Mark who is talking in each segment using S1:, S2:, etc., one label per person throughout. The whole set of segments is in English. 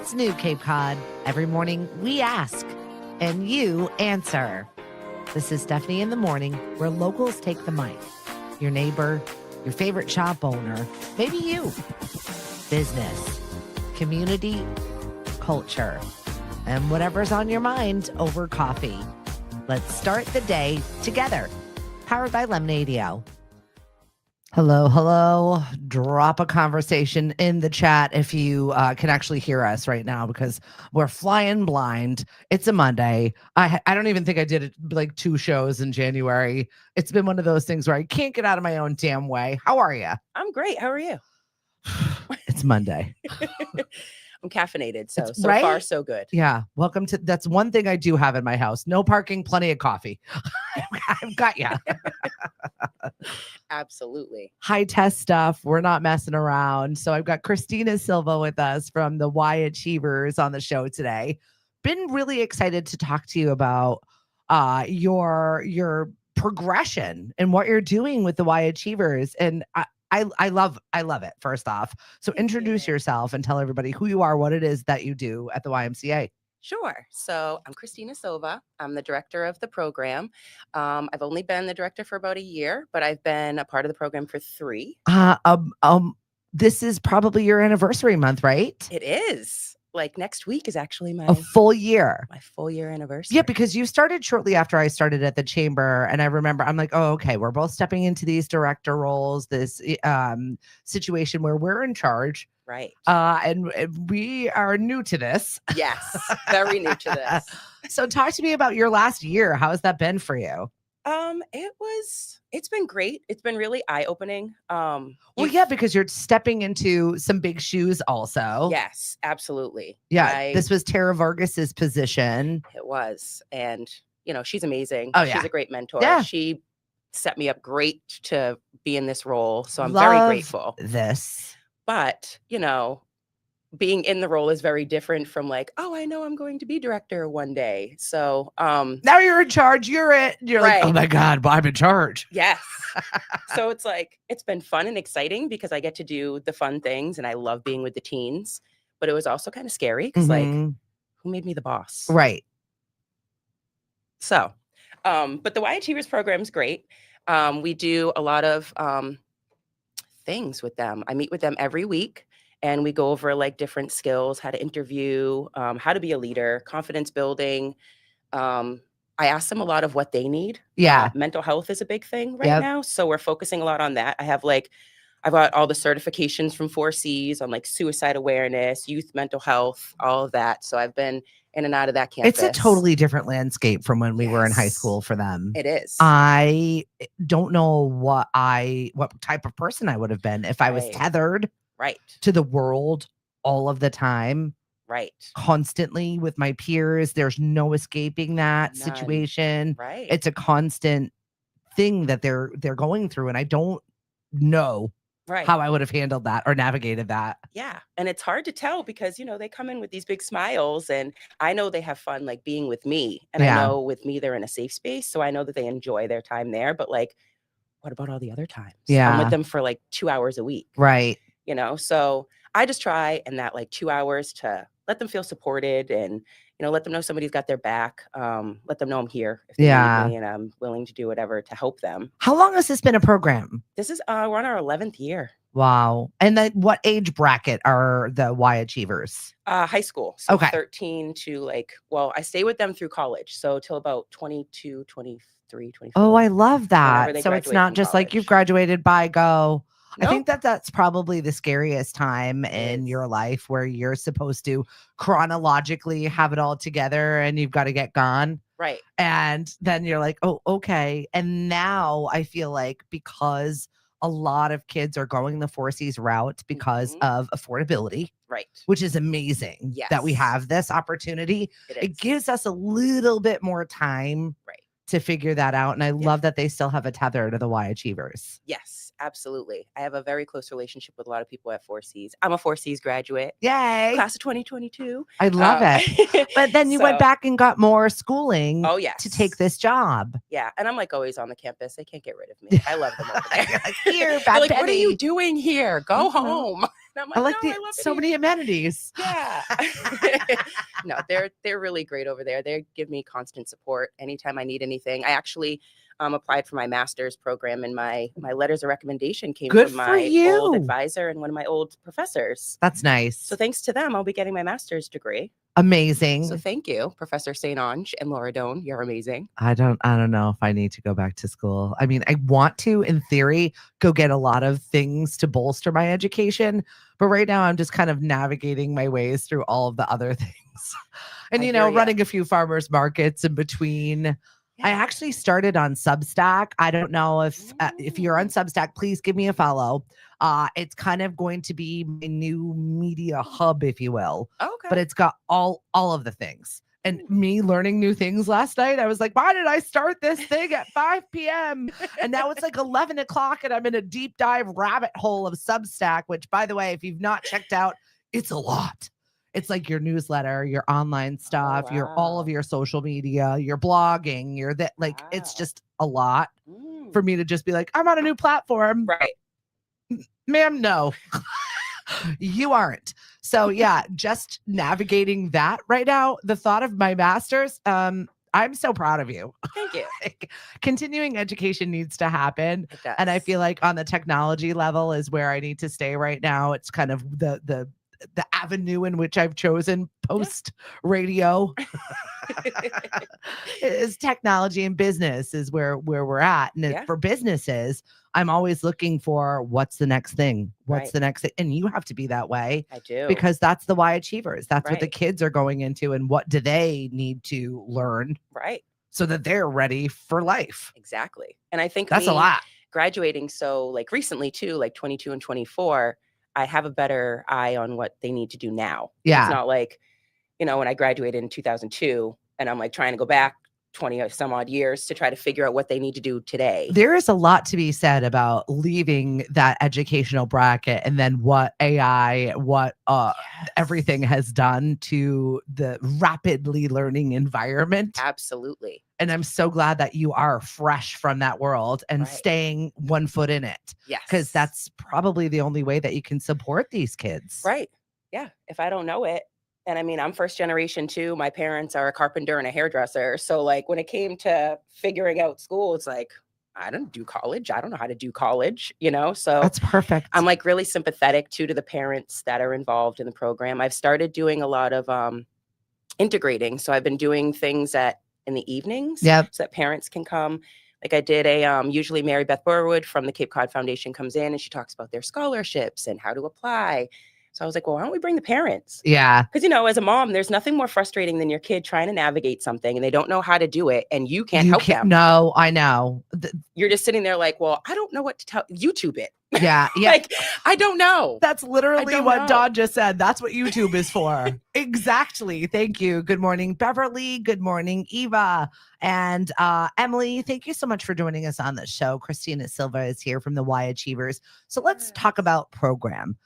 S1: What's new, Cape Cod? Every morning we ask and you answer. This is Stephanie in the Morning, where locals take the mic. Your neighbor, your favorite shop owner, maybe you. Business, community, culture, and whatever's on your mind over coffee. Let's start the day together. Powered by Lemonade-O. Hello. Drop a conversation in the chat if you can actually hear us right now, because we're flying blind. It's a Monday. I don't even think I did like 2 shows in January. It's been one of those things where I can't get out of my own damn way. How are you?
S2: I'm great. How are you?
S1: It's Monday.
S2: I'm caffeinated, so
S1: right?
S2: far so good.
S1: Yeah. Welcome to. That's one thing I do have in my house. No parking, plenty of coffee. I've got you.
S2: Absolutely.
S1: High test stuff. We're not messing around. So I've got Christina Silva with us from the Y Achievers on the show today. Been really excited to talk to you about your progression and what you're doing with the Y Achievers. And I love it, first off. So introduce yourself and tell everybody who you are, what it is that you do at the YMCA.
S2: Sure. So I'm Christina Silva. I'm the director of the program. I've only been the director for about a year, but I've been a part of the program for 3.
S1: This is probably your anniversary month, right?
S2: It is. Like next week is actually
S1: a full year.
S2: My full year anniversary.
S1: Yeah, because you started shortly after I started at the chamber. And I remember I'm like, oh, okay, we're both stepping into these director roles, this situation where we're in charge.
S2: Right.
S1: And we are new to this.
S2: Yes, very new to this.
S1: So talk to me about your last year. How has that been for you?
S2: It's been great. It's been really eye-opening.
S1: Well, yeah, because you're stepping into some big shoes also.
S2: Yes, absolutely.
S1: Yeah, this was Tara Vargas's position.
S2: It was. And, she's amazing.
S1: Oh, yeah.
S2: She's a great mentor.
S1: Yeah.
S2: She set me up great to be in this role. So I'm
S1: Love
S2: very grateful.
S1: This.
S2: But, being in the role is very different from like, oh, I know I'm going to be director one day. So
S1: now you're in charge. You're right. Like, oh my God, I'm in charge.
S2: Yes. So it's like, it's been fun and exciting because I get to do the fun things and I love being with the teens. But it was also kind of scary because like, who made me the boss?
S1: Right.
S2: So, but the Y Achievers program is great. We do a lot of things with them. I meet with them every week. And we go over like different skills, how to interview, how to be a leader, confidence building. I ask them a lot of what they need.
S1: Yeah.
S2: Mental health is a big thing right now. So we're focusing a lot on that. I've got all the certifications from 4 C's on like suicide awareness, youth mental health, all of that. So I've been in and out of that campus.
S1: It's a totally different landscape from when we were in high school for them.
S2: It is.
S1: I don't know what type of person I would have been if I was tethered to the world all of the time.
S2: Right.
S1: Constantly with my peers. There's no escaping that situation.
S2: Right.
S1: It's a constant thing that they're going through. And I don't know how I would have handled that or navigated that.
S2: Yeah. And it's hard to tell because, they come in with these big smiles and I know they have fun like being with me. And I know with me, they're in a safe space. So I know that they enjoy their time there. But like, what about all the other times?
S1: Yeah.
S2: I'm with them for like 2 hours a week.
S1: Right.
S2: So I just try in that like 2 hours to let them feel supported and, let them know somebody's got their back. Let them know I'm here if they need me and I'm willing to do whatever to help them.
S1: How long has this been a program?
S2: This is, we're on our 11th year.
S1: Wow. And then what age bracket are the Y Achievers?
S2: High school. So 13 to I stay with them through college. So till about 22, 23, 24.
S1: Oh, I love that. So it's not just like you've graduated, bye, go. Nope. I think that's probably the scariest time in your life where you're supposed to chronologically have it all together and you've got to get gone.
S2: Right.
S1: And then you're like, oh, okay. And now I feel like because a lot of kids are going the 4 C's route because of affordability.
S2: Right.
S1: Which is amazing that we have this opportunity. It gives us a little bit more time to figure that out. And I love that they still have a tether to the Y Achievers.
S2: Yes. Absolutely. I have a very close relationship with a lot of people at 4 C's. I'm a 4 C's graduate.
S1: Yay.
S2: Class of 2022.
S1: I love it. But then you went back and got more schooling to take this job.
S2: Yeah. And I'm like always on the campus. They can't get rid of me. I love them over there.
S1: Here, bad
S2: like, what are you doing here? Go home. And I'm
S1: I
S2: like,
S1: like
S2: no,
S1: the
S2: I love it
S1: so
S2: here.
S1: many amenities.
S2: Yeah. No, they're really great over there. They give me constant support anytime I need anything. I actually applied for my master's program, and my letters of recommendation came
S1: Good
S2: from
S1: for
S2: my old
S1: you.
S2: advisor and one of my old professors.
S1: That's nice.
S2: So thanks to them, I'll be getting my master's degree.
S1: Amazing.
S2: So thank you, Professor St. Ange and Laura Doan. You're amazing.
S1: I don't know if I need to go back to school. I mean, I want to, in theory, go get a lot of things to bolster my education. But right now I'm just kind of navigating my ways through all of the other things. And,
S2: I hear ya.
S1: running a few farmers markets in between. I
S2: Yeah.
S1: actually started on Substack. I don't know if you're on Substack, please give me a follow. It's kind of going to be my new media hub, if you will.
S2: Okay.
S1: But it's got all of the things. And me learning new things last night, I was like, why did I start this thing at 5 p.m.? And now it's like 11 o'clock and I'm in a deep dive rabbit hole of Substack, which, by the way, if you've not checked out, it's a lot. It's like your newsletter, your online stuff, your all of
S2: wow.
S1: your social media, your blogging, your that like it's
S2: Wow.
S1: just a lot for me to just be like, I'm on a new platform.
S2: Right.
S1: Ma'am, no. You aren't. So yeah, just navigating that right now. The thought of my master's, I'm so proud of you.
S2: Thank you.
S1: Like, continuing education needs to happen.
S2: It does.
S1: And I feel like on the technology level is where I need to stay right now. It's kind of the avenue in which I've chosen post radio is technology, and business is where we're at. And
S2: Yeah.
S1: for businesses, I'm always looking for what's the next thing? What's
S2: Right.
S1: the next thing? And you have to be that way
S2: I do.
S1: because that's the Y achievers. That's what the
S2: Right.
S1: kids are going into, and what do they need to learn
S2: Right.
S1: so that they're ready for life.
S2: Exactly. And I think
S1: That's a
S2: me
S1: lot.
S2: graduating so like recently too, like 22 and 24, I have a better eye on what they need to do now.
S1: Yeah.
S2: It's not like, when I graduated in 2002 and I'm like trying to go back 20 some odd years to try to figure out what they need to do today.
S1: There is a lot to be said about leaving that educational bracket and then what AI, everything has done to the rapidly learning environment.
S2: Absolutely.
S1: And I'm so glad that you are fresh from that world and
S2: Right.
S1: staying one foot in it.
S2: Yes.
S1: Because that's probably the only way that you can support these kids.
S2: Right. Yeah. If I don't know it. And I mean, I'm first generation too. My parents are a carpenter and a hairdresser. So like when it came to figuring out school, it's like, I don't do college. I don't know how to do college, So
S1: That's perfect.
S2: I'm like really sympathetic to the parents that are involved in the program. I've started doing a lot of integrating. So I've been doing things in the evenings so that parents can come. Like I did usually Mary Beth Burwood from the Cape Cod Foundation comes in and she talks about their scholarships and how to apply. So I was like, well, why don't we bring the parents?
S1: Yeah.
S2: Because, as a mom, there's nothing more frustrating than your kid trying to navigate something and they don't know how to do it and you can't help them.
S1: No, I know.
S2: You're just sitting there like, well, I don't know what to tell. YouTube it.
S1: Yeah. Yeah.
S2: Like, I don't know.
S1: That's literally what
S2: know.
S1: Dawn just said. That's what YouTube is for. Exactly. Thank you. Good morning, Beverly. Good morning, Eva. And Emily, thank you so much for joining us on the show. Christina Silva is here from the Y Achievers. So let's talk about program.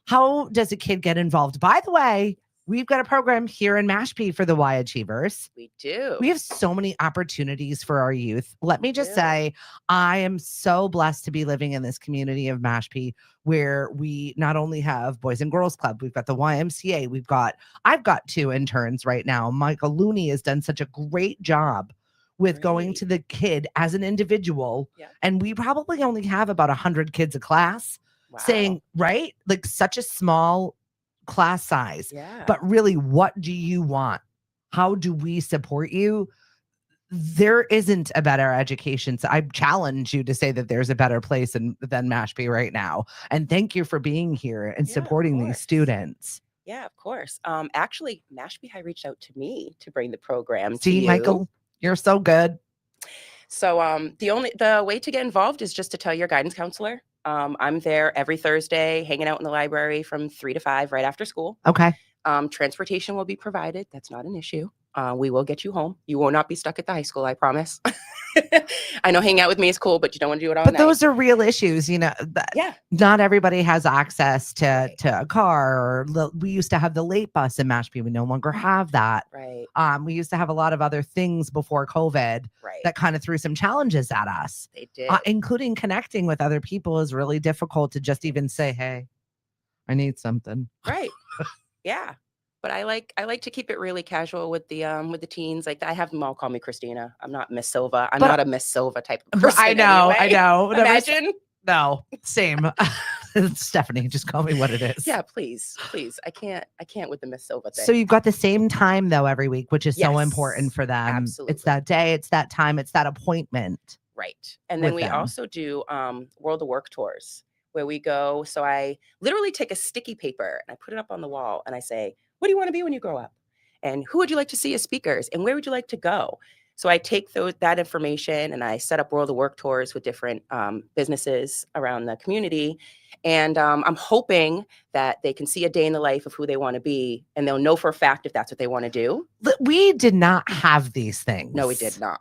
S1: How does a kid get involved? By the way, we've got a program here in Mashpee for the Y Achievers.
S2: We do.
S1: We have so many opportunities for our youth. Let me just say, I am so blessed to be living in this community of Mashpee where we not only have Boys and Girls Club, we've got the YMCA, I've got 2 interns right now. Michael Looney has done such a great job with going to the kid as an individual.
S2: Yeah.
S1: And we probably only have about 100 kids a class.
S2: Wow.
S1: Saying, right? Like such a small class size.
S2: Yeah.
S1: But really, what do you want? How do we support you? There isn't a better education. So I challenge you to say that there's a better place than Mashpee right now. And thank you for being here and supporting these students.
S2: Yeah, of course. Actually, Mashpee High reached out to me to bring the program to
S1: See,
S2: you.
S1: Michael, you're so good.
S2: So the way to get involved is just to tell your guidance counselor. I'm there every Thursday, hanging out in the library from 3 to 5 right after school.
S1: Okay.
S2: Transportation will be provided. That's not an issue. We will get you home. You will not be stuck at the high school, I promise. I know hanging out with me is cool, but you don't want to do it all night.
S1: But those are real issues, Not everybody has access to a car. We used to have the late bus in Mashpee. We no longer have that.
S2: Right.
S1: We used to have a lot of other things before COVID that kind of threw some challenges at us.
S2: They did.
S1: Including connecting with other people is really difficult to just even say, hey, I need something.
S2: Right. Yeah. But I like to keep it really casual with the teens. Like I have them all call me Christina. I'm not Miss Silva. I'm
S1: But-
S2: not a Miss Silva type of person.
S1: I know.
S2: Anyway. Imagine.
S1: No, same. Stephanie, just call me what it is.
S2: Yeah, please. I can't with the Miss Silva thing.
S1: So you've got the same time though every week, which is so
S2: Yes,
S1: important for them.
S2: absolutely.
S1: It's that day, it's that time, it's that appointment.
S2: Right. And then
S1: with
S2: we
S1: them.
S2: also do World of Work tours where we go. So I literally take a sticky paper and I put it up on the wall and I say, what do you want to be when you grow up? And who would you like to see as speakers? And where would you like to go? So I take that information and I set up World of Work tours with different businesses around the community. And I'm hoping that they can see a day in the life of who they want to be and they'll know for a fact if that's what they want to do.
S1: We did not have these things.
S2: No, we did not.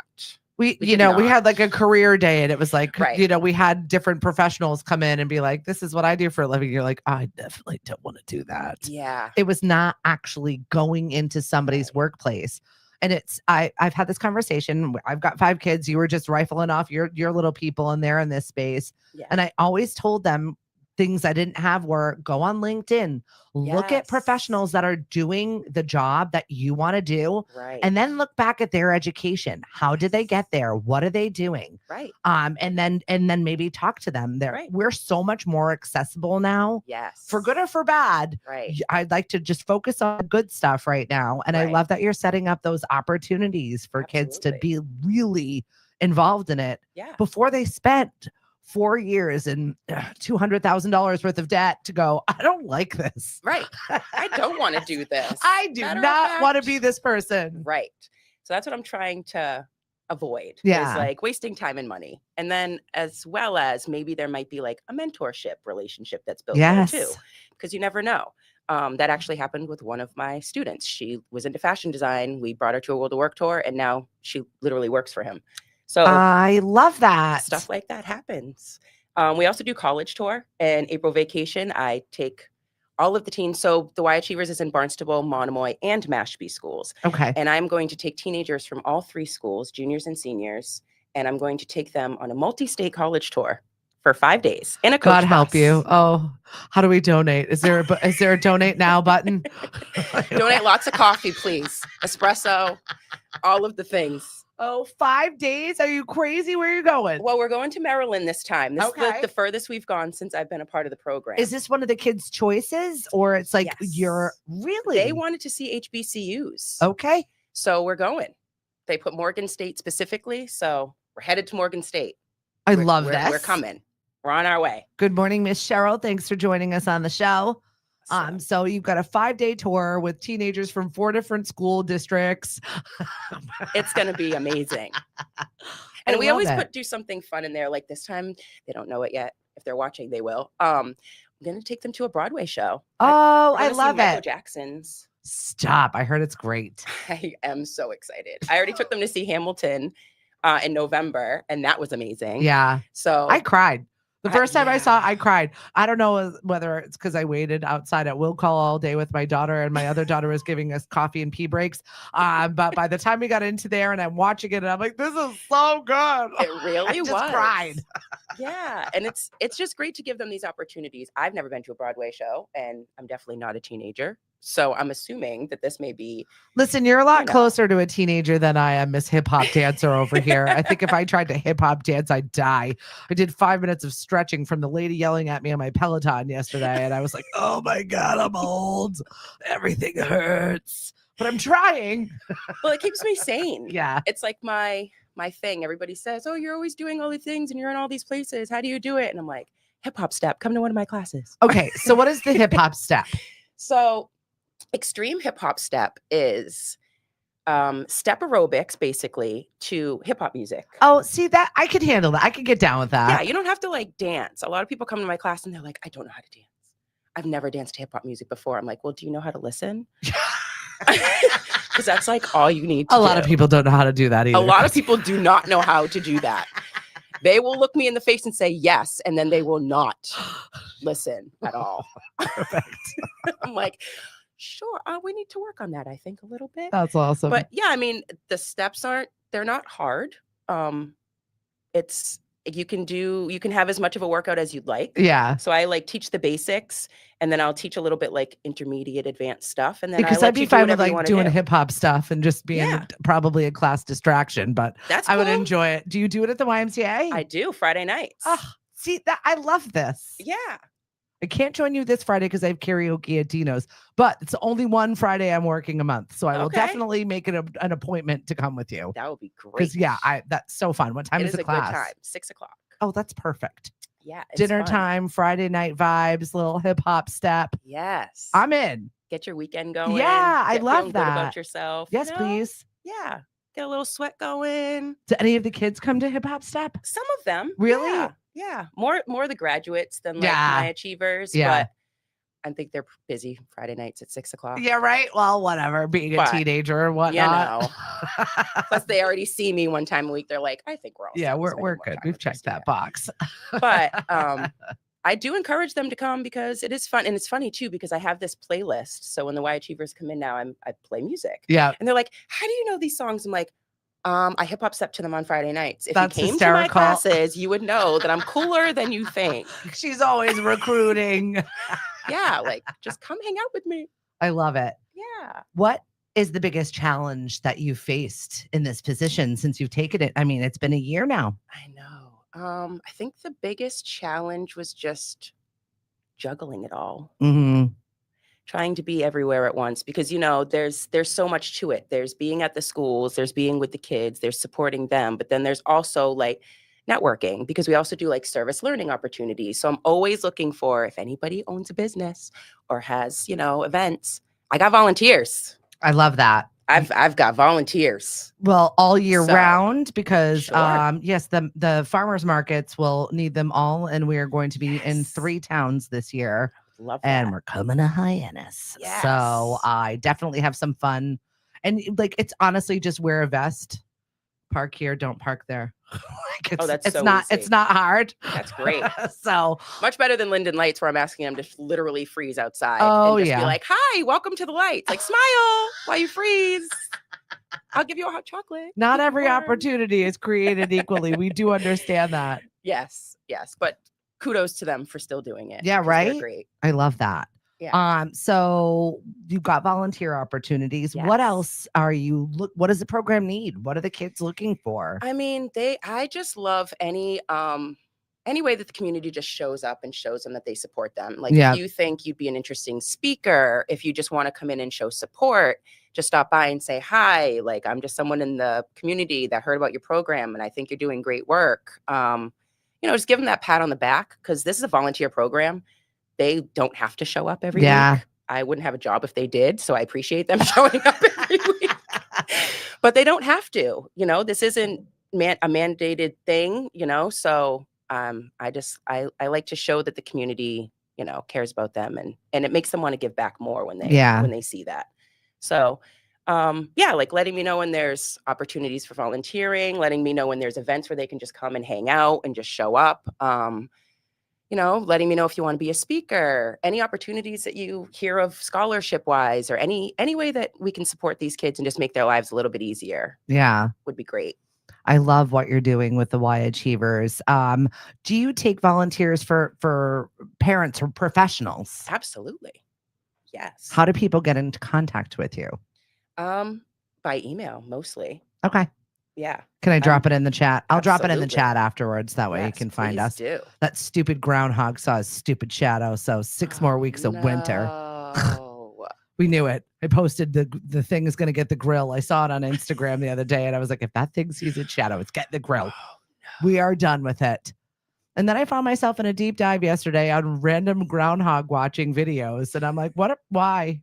S1: We
S2: did
S1: we
S2: not.
S1: had like a career day and it was like,
S2: Right.
S1: we had different professionals come in and be like, this is what I do for a living. You're like, I definitely don't want to do that.
S2: Yeah.
S1: It was not actually going into somebody's
S2: Right.
S1: workplace. And I've had this conversation. I've got 5 kids. You were just rifling off your little people and they're in this space.
S2: Yeah.
S1: And I always told them things I didn't have were go on LinkedIn, look at professionals that are doing the job that you want to do.
S2: Right.
S1: And then look back at their education. How did they get there? What are they doing?
S2: Right.
S1: And then maybe talk to them. We're so much more accessible now.
S2: Yes.
S1: For good or for bad.
S2: Right.
S1: I'd like to just focus on good stuff right now. And I
S2: Right.
S1: love that you're setting up those opportunities for kids to be really involved in it
S2: Yeah.
S1: before they spent 4 years and $200,000 worth of debt to go, I don't like this.
S2: Right. I don't want to do this.
S1: I do
S2: Matter of
S1: not want to
S2: fact-
S1: be this person.
S2: Right. So that's what I'm trying to avoid.
S1: Yeah.
S2: Is like wasting time and money. And then as well as maybe there might be like a mentorship relationship that's built there too. Because you never know. That actually happened with one of my students. She was into fashion design. We brought her to a World of Work tour and now she literally works for him. So
S1: I love that.
S2: stuff like that happens. We also do college tour and April vacation. I take all of the teens. So the Y Achievers is in Barnstable, Monomoy, and Mashpee schools.
S1: Okay.
S2: And I'm going to take teenagers from all 3 schools, juniors and seniors, and I'm going to take them on a multi-state college tour for 5 days in a coach
S1: God help
S2: bus.
S1: you. Oh, how do we donate? Is there a donate now button?
S2: Donate lots of coffee, please. Espresso, all of the things.
S1: Oh, 5 days? Are you crazy? Where are you going?
S2: Well, we're going to Maryland this time. This
S1: Okay.
S2: is the furthest we've gone since I've been a part of the program.
S1: Is this one of the kids' choices or it's like
S2: Yes.
S1: you're really?
S2: They wanted to see HBCUs.
S1: Okay.
S2: So we're going. They put Morgan State specifically. So we're headed to Morgan State.
S1: I love this.
S2: We're coming. We're on our way.
S1: Good morning, Miss Cheryl. Thanks for joining us on the show. So you've got a 5-day tour with teenagers from 4 different school districts.
S2: It's going to be amazing. And we
S1: love
S2: always
S1: it.
S2: do something fun in there. Like this time, they don't know it yet. If they're watching, they will. I'm going to take them to a Broadway show.
S1: Oh,
S2: We're
S1: I
S2: gonna see
S1: love
S2: Michael
S1: it.
S2: Jackson's.
S1: Stop. I heard it's great.
S2: I am so excited. I already took them to see Hamilton in November, and that was amazing.
S1: Yeah.
S2: So
S1: I cried. The first time I saw it,
S2: yeah.
S1: I cried. I don't know whether it's because I waited outside at Will Call all day with my daughter, and my other daughter was giving us coffee and pee breaks. But by the time we got into there and I'm watching it, and I'm like, this is so good.
S2: It really
S1: I
S2: was.
S1: just cried.
S2: Yeah. And it's just great to give them these opportunities. I've never been to a Broadway show, and I'm definitely not a teenager. So I'm assuming that this may be.
S1: Listen, you're a lot
S2: You know.
S1: closer to a teenager than I am, Miss Hip Hop Dancer over here. I think if I tried to hip hop dance, I'd die. I did 5 minutes of stretching from the lady yelling at me on my Peloton yesterday, and I was like, oh my God, I'm old. Everything hurts. But I'm trying.
S2: Well, it keeps me sane.
S1: Yeah.
S2: It's like my thing. Everybody says, oh, you're always doing all these things and you're in all these places. How do you do it? And I'm like, hip hop step. Come to one of my classes.
S1: Okay. So what is the hip hop step?
S2: So extreme hip hop step is step aerobics basically to hip hop music.
S1: Oh, see that I could handle that. I could get down with that.
S2: Yeah, you don't have to like dance. A lot of people come to my class and they're like, I don't know how to dance. I've never danced to hip hop music before. I'm like, well, do you know how to listen? Because that's like all you need to
S1: A lot of
S2: do.
S1: people don't know how to do that either.
S2: A lot of people do not know how to do that. They will look me in the face and say yes, and then they will not listen at all.
S1: Perfect.
S2: I'm like, sure, we need to work on that, I think, a little bit.
S1: That's awesome.
S2: But yeah, I mean, the steps they're not hard. It's you can have as much of a workout as you'd like.
S1: Yeah.
S2: So I like teach the basics, and then I'll teach a little bit like intermediate advanced stuff. And then I
S1: Because
S2: let
S1: I'd be
S2: you do
S1: fine with
S2: whatever you
S1: like
S2: want to
S1: doing
S2: do.
S1: hip hop stuff and just being
S2: Yeah.
S1: probably a class distraction, but
S2: That's
S1: I would
S2: cool.
S1: enjoy it. Do you do it at the YMCA?
S2: I do Friday nights.
S1: Oh, see that I love this.
S2: Yeah.
S1: I can't join you this Friday because I have karaoke at Dino's, but it's only one Friday I'm working a month. So I will
S2: Okay.
S1: definitely make it an appointment to come with you.
S2: That would be great.
S1: Because that's so fun. What time
S2: It
S1: is
S2: is
S1: the
S2: a
S1: class?
S2: good time. 6 o'clock.
S1: Oh, that's perfect.
S2: Yeah. It's
S1: Dinner
S2: fun.
S1: time, Friday night vibes, little hip hop step.
S2: Yes.
S1: I'm in.
S2: Get your weekend going.
S1: Yeah, I love
S2: feeling
S1: that.
S2: Good about yourself.
S1: Yes,
S2: you know?
S1: please.
S2: Yeah. Get a little sweat going.
S1: Do any of the kids come to hip hop step?
S2: Some of them.
S1: Really?
S2: Yeah. Yeah. More the graduates than like
S1: Yeah.
S2: my achievers.
S1: Yeah.
S2: But I think they're busy Friday nights at 6 o'clock.
S1: Yeah, right. Well, whatever. Being a teenager or whatnot.
S2: Plus, they already see me one time a week. They're like, I think we're all
S1: yeah, we're good. We've checked that box.
S2: But I do encourage them to come because it is fun. And it's funny too, because I have this playlist. So when the Y Achievers come in now, I play music.
S1: Yeah.
S2: And they're like, how do you know these songs? I'm like, I hip hop step to them on Friday nights. If
S1: That's
S2: you came
S1: hysterical.
S2: to my classes, you would know that I'm cooler than you think.
S1: She's always recruiting.
S2: Yeah, like just come hang out with me.
S1: I love it.
S2: Yeah.
S1: What is the biggest challenge that you faced in this position since you've taken it? I mean, it's been a year now.
S2: I know. I think the biggest challenge was just juggling it all.
S1: Mm-hmm.
S2: Trying to be everywhere at once because, there's so much to it. There's being at the schools, there's being with the kids, there's supporting them, but then there's also like networking because we also do like service learning opportunities. So I'm always looking for if anybody owns a business or has, events. I got volunteers.
S1: I love that.
S2: I've got volunteers.
S1: Well, all year round because
S2: Sure.
S1: yes, the farmers markets will need them all, and we are going to be in 3 towns this year.
S2: Love that.
S1: And we're coming to Hyannis.
S2: Yes.
S1: So I definitely have some fun. And like it's honestly just wear a vest. Park here, don't park there.
S2: That's
S1: it's
S2: so
S1: not
S2: easy.
S1: it's not hard.
S2: That's great.
S1: So
S2: much better than Linden Lights where I'm asking them to literally freeze outside
S1: and
S2: just be like, hi, welcome to the lights. Like smile while you freeze. I'll give you a hot chocolate.
S1: Not every opportunity is created equally. We do understand that.
S2: Yes. But kudos to them for still doing it.
S1: Yeah, right.
S2: Great.
S1: I love that.
S2: Yeah.
S1: So you've got volunteer opportunities.
S2: Yes.
S1: What else what does the program need? What are the kids looking for?
S2: I mean, I just love any way that the community just shows up and shows them that they support them. Like if you think you'd be an interesting speaker, if you just want to come in and show support, just stop by and say, hi, like I'm just someone in the community that heard about your program and I think you're doing great work. Just give them that pat on the back because this is a volunteer program. They don't have to show up every week. I wouldn't have a job if they did. So I appreciate them showing up every week. But they don't have to. This isn't a mandated thing, So I like to show that the community, cares about them and it makes them want to give back more when they see that. So like letting me know when there's opportunities for volunteering, letting me know when there's events where they can just come and hang out and just show up. Letting me know if you want to be a speaker, any opportunities that you hear of scholarship wise or any way that we can support these kids and just make their lives a little bit easier.
S1: Yeah.
S2: Would be great.
S1: I love what you're doing with the Y Achievers. Do you take volunteers for parents or professionals?
S2: Absolutely. Yes.
S1: How do people get into contact with you?
S2: By email mostly.
S1: Okay.
S2: Yeah.
S1: Can I drop it in the chat? I'll drop it in the
S2: Absolutely.
S1: chat afterwards. That way you can find us.
S2: Do.
S1: That stupid groundhog saw a stupid shadow. So 6 more weeks of winter. We knew it. I posted the thing is going to get the grill. I saw it on Instagram the other day and I was like, if that thing sees its shadow, it's getting the grill.
S2: Oh, no.
S1: We are done with it. And then I found myself in a deep dive yesterday on random groundhog watching videos. And I'm like, why?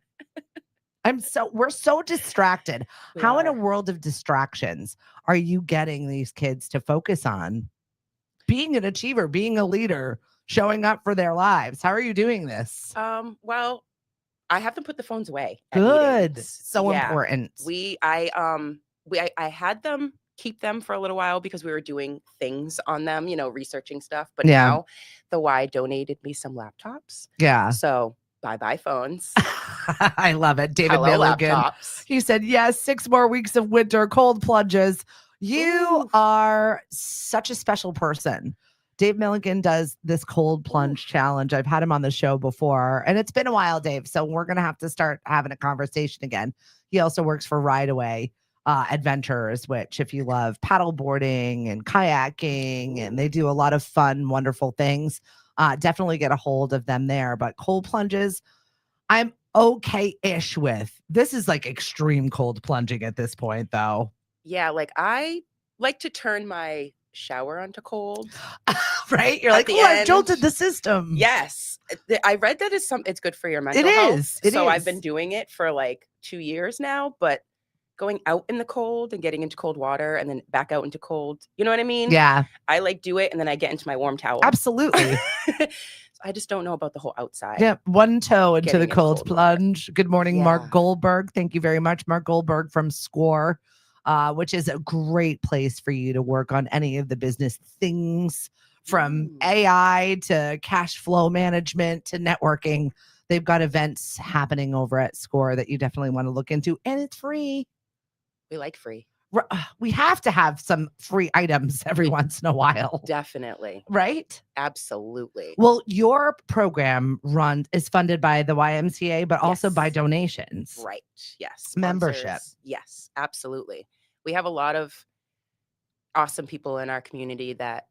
S1: We're so distracted. How in a world of distractions are you getting these kids to focus on being an achiever, being a leader, showing up for their lives? How are you doing this?
S2: Well, I have them put the phones away.
S1: Good. So important.
S2: I had them keep them for a little while because we were doing things on them, researching stuff. But now the Y donated me some laptops.
S1: Yeah.
S2: So bye phones.
S1: I love it. David
S2: Hello,
S1: Milligan.
S2: laptops.
S1: He said, yes, 6 more weeks of winter, cold plunges. You
S2: Ooh.
S1: are such a special person. Dave Milligan does this cold plunge challenge. I've had him on the show before, and it's been a while, Dave. So we're going to have to start having a conversation again. He also works for Ride Away Adventures, which, if you love paddle boarding and kayaking, and they do a lot of fun, wonderful things, definitely get a hold of them there. But cold plunges, I'm okay-ish with. This is like extreme cold plunging at this point, though.
S2: Yeah, like I like to turn my shower onto cold
S1: Right? You're
S2: at
S1: like,
S2: the
S1: oh, I've
S2: end.
S1: jolted the system.
S2: Yes. I read that it's good for your
S1: It
S2: mental health.
S1: is. It
S2: So I've
S1: is.
S2: been doing it for like 2 years now, but going out in the cold and getting into cold water and then back out into cold, you know what I mean?
S1: Yeah,
S2: I like do it and then I get into my warm towel.
S1: absolutely.
S2: I just don't know about the whole outside.
S1: Yeah, one toe into
S2: Getting
S1: the
S2: in
S1: cold
S2: cold
S1: plunge. Good morning,
S2: Yeah.
S1: Mark Goldberg. Thank you very much, Mark Goldberg from Score, which is a great place for you to work on any of the business things from AI to cash flow management to networking. They've got events happening over at Score that you definitely want to look into, and it's free.
S2: We like free.
S1: We have to have some free items every once in a while.
S2: Definitely.
S1: Right?
S2: Absolutely.
S1: Well, your program is funded by the YMCA, but also by
S2: Yes.
S1: donations.
S2: Right. Yes.
S1: Membership.
S2: Sponsors. Yes, absolutely. We have a lot of awesome people in our community that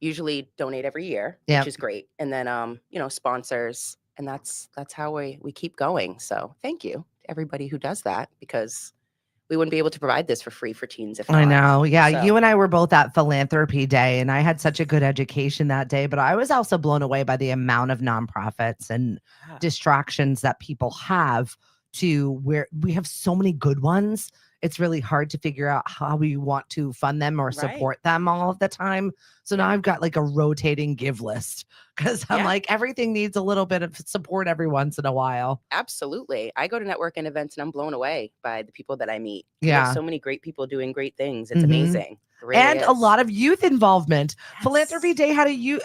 S2: usually donate every year,
S1: Yep.
S2: which is great. And then sponsors, and that's how we keep going. So thank you to everybody who does that, because we wouldn't be able to provide this for free for teens if not.
S1: I know. Yeah.
S2: So-
S1: You and I were both at Philanthropy Day, and I had such a good education that day, but I was also blown away by the amount of nonprofits and
S2: Yeah.
S1: distractions that people have to where we have so many good ones. It's really hard to figure out how we want to fund them or
S2: Right.
S1: support them all of the time. So now I've got like a rotating give list because I'm
S2: Yeah.
S1: like, everything needs a little bit of support every once in a while.
S2: Absolutely. I go to networking events and I'm blown away by the people that I meet.
S1: Yeah.
S2: There's so many great people doing great things. It's
S1: Mhm.
S2: amazing. It really
S1: And a
S2: is.
S1: lot of youth involvement.
S2: Yes.
S1: Philanthropy Day had a youth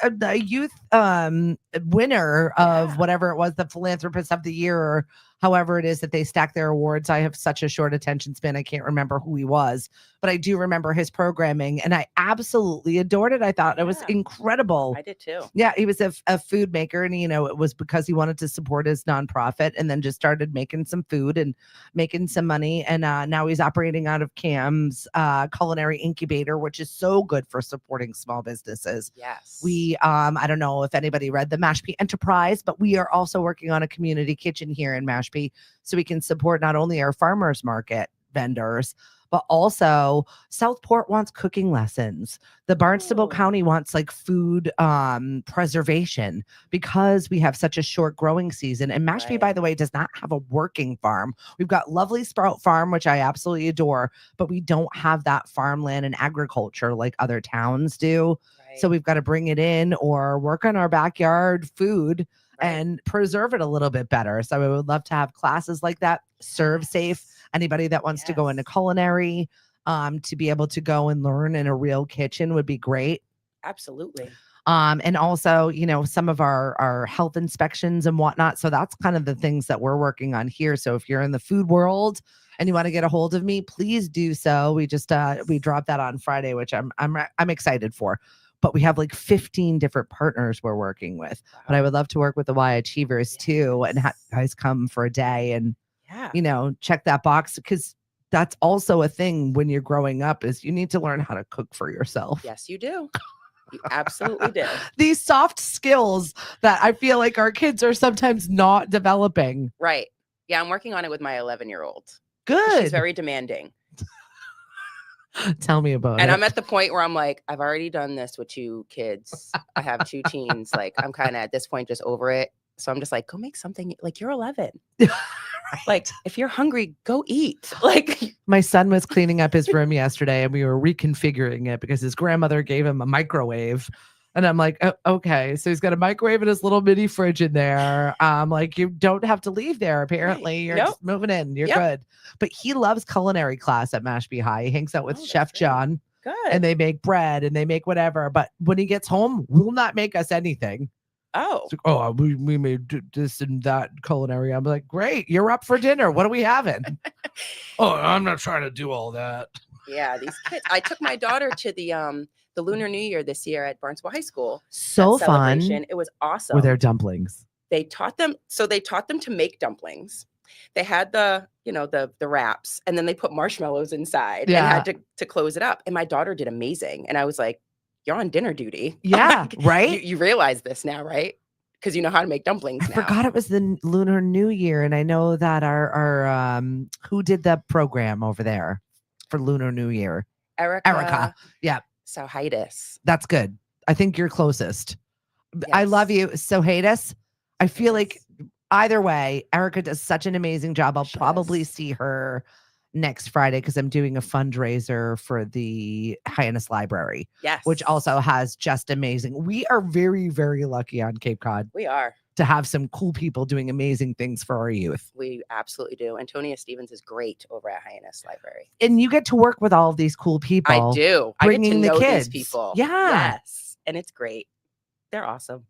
S1: winner of
S2: Yeah.
S1: whatever it was, the philanthropist of the year, or however it is that they stack their awards. I have such a short attention span, I can't remember who he was, but I do remember his programming, and I absolutely adored it. I thought it was
S2: Yeah.
S1: incredible.
S2: I did too.
S1: Yeah, he was a food maker, and it was because he wanted to support his nonprofit, and then just started making some food and making some money. And now he's operating out of CAM's culinary incubator, which is so good for supporting small businesses.
S2: Yes.
S1: We I don't know if anybody read the Mashpee Enterprise, but we are also working on a community kitchen here in Mashpee, so we can support not only our farmers market vendors, but also Southport wants cooking lessons. The Barnstable
S2: Ooh.
S1: County wants like food preservation because we have such a short growing season. And Mashpee,
S2: Right.
S1: by the way, does not have a working farm. We've got lovely Sprout Farm, which I absolutely adore, but we don't have that farmland and agriculture like other towns do.
S2: Right.
S1: So we've got to bring it in or work on our backyard food
S2: Right.
S1: and preserve it a little bit better. So I would love to have classes like that. Serve safe. Anybody that wants to go into
S2: Yes.
S1: culinary, to be able to go and learn in a real kitchen would be great.
S2: Absolutely.
S1: And also, some of our health inspections and whatnot. So that's kind of the things that we're working on here. So if you're in the food world and you want to get a hold of me, please do so. We just we dropped that on Friday, which I'm excited for. But we have like 15 different partners we're working with.
S2: Wow.
S1: But I would love to work with the Y Achievers too, and have
S2: Yes.
S1: guys come for a day and
S2: Yeah.
S1: check that box, because that's also a thing when you're growing up is you need to learn how to cook for yourself.
S2: Yes, you do. You absolutely do.
S1: These soft skills that I feel like our kids are sometimes not developing.
S2: Right. Yeah, I'm working on it with my 11-year-old.
S1: Good.
S2: She's very demanding.
S1: Tell me about
S2: And
S1: it.
S2: I'm at the point where I'm like, I've already done this with 2 kids. I have 2 teens. Like, I'm kind of at this point just over it. So I'm just like, go make something. Like, you're 11. Like, if you're hungry, go eat. Like,
S1: My son was cleaning up his room yesterday, and we were reconfiguring it because his grandmother gave him a microwave. And I'm like, oh, okay. So he's got a microwave and his little mini fridge in there. Like, you don't have to leave there. Apparently, you're
S2: Nope.
S1: just moving in. You're
S2: Yep.
S1: good. But he loves culinary class at Mashpee High. He hangs out with
S2: Oh, that's
S1: Chef
S2: great.
S1: John,
S2: good.
S1: and they make bread and they make whatever. But when he gets home, will not make us anything.
S2: Oh,
S1: It's like, oh, we made this and that culinary. I'm like, great, you're up for dinner. What are we having? Oh, I'm not trying to do all that.
S2: Yeah, these kids. I took my daughter to the Lunar New Year this year at Barnstable High School.
S1: So
S2: that
S1: fun.
S2: celebration. It was awesome.
S1: Were there dumplings?
S2: They taught them to make dumplings. They had the wraps, and then they put marshmallows inside and had to close it up. And my daughter did amazing. And I was like, you're on dinner duty.
S1: Yeah,
S2: Like,
S1: right?
S2: You realize this now, right? Because you know how to make dumplings now.
S1: I forgot it was the Lunar New Year. And I know that our who did the program over there for Lunar New Year? Erica. Yeah.
S2: Sauhaitis.
S1: That's good. I think you're closest.
S2: Yes.
S1: I love you. Sauhaitis. I feel like either way, Erica does such an amazing job. I'll probably see her next Friday because I'm doing a fundraiser for the Hyannis Library.
S2: Yes.
S1: Which also has just amazing. We are very, very lucky on Cape Cod.
S2: We are.
S1: To have some cool people doing amazing things for our youth.
S2: We absolutely do. Antonia Stevens is great over at Hyannis Library.
S1: And you get to work with all of these cool people.
S2: I do.
S1: Bringing
S2: I get to know
S1: the kids.
S2: these people.
S1: Yeah.
S2: Yes. And it's great. They're awesome.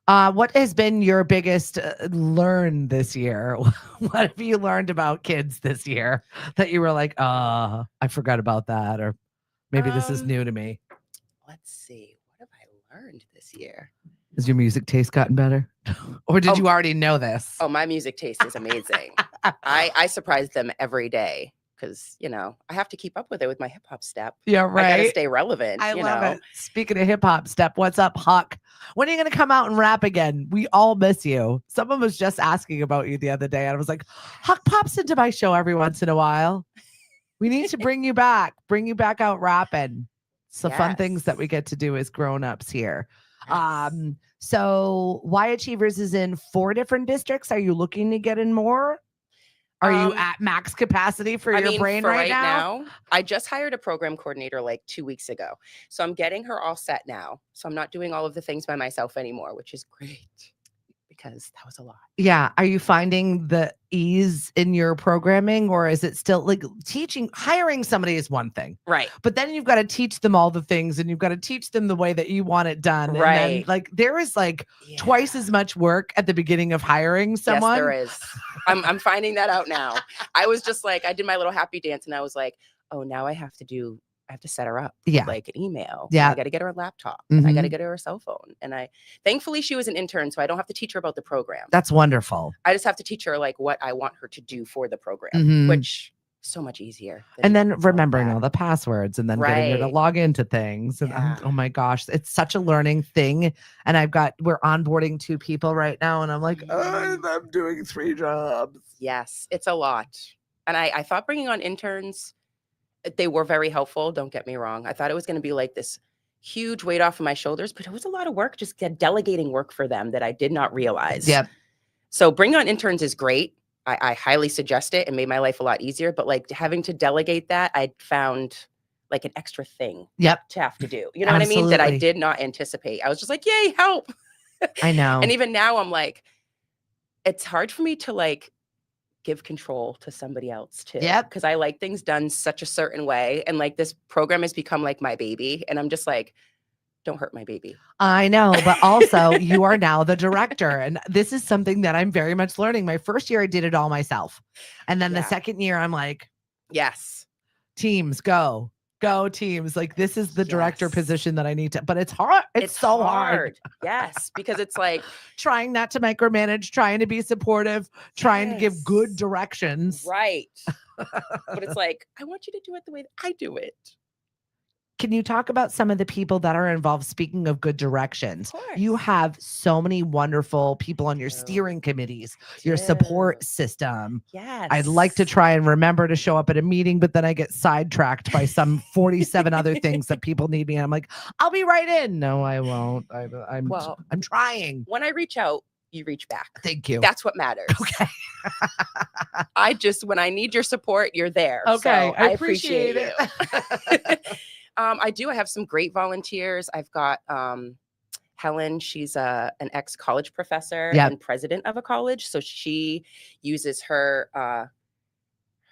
S1: What has been your biggest learn this year? What have you learned about kids this year that you were like, I forgot about that, or maybe this is new to me?
S2: Let's see. What have I learned this year?
S1: Has your music taste gotten better? Or did you already know this?
S2: Oh, my music taste is amazing. I surprise them every day because, I have to keep up with it with my hip hop step.
S1: Yeah, right.
S2: I got to stay relevant.
S1: I love it. Speaking of hip hop step, what's up, Huck? When are you going to come out and rap again? We all miss you. Someone was just asking about you the other day. And I was like, Huck pops into my show every once in a while. We need to bring you back out rapping. So fun things that we get to do as grown-ups here. Yes. So Y Achievers is in 4 different districts. Are you looking to get in more? Are you at max capacity for your brain right now?
S2: I just hired a program coordinator like 2 weeks ago. So I'm getting her all set now. So I'm not doing all of the things by myself anymore, which is great because that was a lot.
S1: Yeah. Are you finding the ease in your programming, or is it still like hiring somebody is one thing,
S2: right?
S1: But then you've got to teach them all the things, and you've got to teach them the way that you want it done.
S2: Right.
S1: And then, like, there is twice as much work at the beginning of hiring someone.
S2: Yes, there is. I'm finding that out now. I was just like, I did my little happy dance and I was like, oh, now I have to set her up.
S1: Yeah.
S2: Like an email.
S1: Yeah.
S2: I got to get her a laptop. And I got to get her a cell phone. And thankfully she was an intern, so I don't have to teach her about the program.
S1: That's wonderful.
S2: I just have to teach her like what I want her to do for the program, which is so much easier.
S1: And then remembering all the passwords and then getting her to log into things. And oh my gosh, it's such a learning thing. And we're onboarding 2 people right now. And I'm like, I'm doing 3 jobs.
S2: Yes, it's a lot. And I thought bringing on interns, they were very helpful. Don't get me wrong. I thought it was going to be like this huge weight off of my shoulders, but it was a lot of work, just delegating work for them that I did not realize.
S1: Yep.
S2: So bringing on interns is great. I highly suggest it and made my life a lot easier, but like having to delegate that, I found like an extra thing to have to do. You know what I mean? That I did not anticipate. I was just like, yay, help.
S1: I know.
S2: And even now I'm like, it's hard for me to like give control to somebody else too.
S1: Yep.
S2: Because I like things done such a certain way. And like this program has become like my baby. And I'm just like, don't hurt my baby.
S1: I know, but also you are now the director. And this is something that I'm very much learning. My first year, I did it all myself. And then the second year, I'm like,
S2: yes,
S1: teams, go teams. Like, this is the director position that I need to, but it's hard. It's so hard.
S2: Yes. Because it's like
S1: trying not to micromanage, trying to be supportive, trying to give good directions.
S2: Right. But it's like, I want you to do it the way that I do it.
S1: Can you talk about some of the people that are involved? Speaking of good directions, you have so many wonderful people on your steering committees, your support system.
S2: Yes.
S1: I'd like to try and remember to show up at a meeting, but then I get sidetracked by some 47 other things that people need me. And I'm like, I'll be right in. No, I won't. I'm trying.
S2: When I reach out, you reach back.
S1: Thank you.
S2: That's what matters.
S1: Okay.
S2: When I need your support, you're there.
S1: Okay.
S2: So I appreciate it. I have some great volunteers. I've got Helen. She's an ex-college professor and president of a college. So she uses her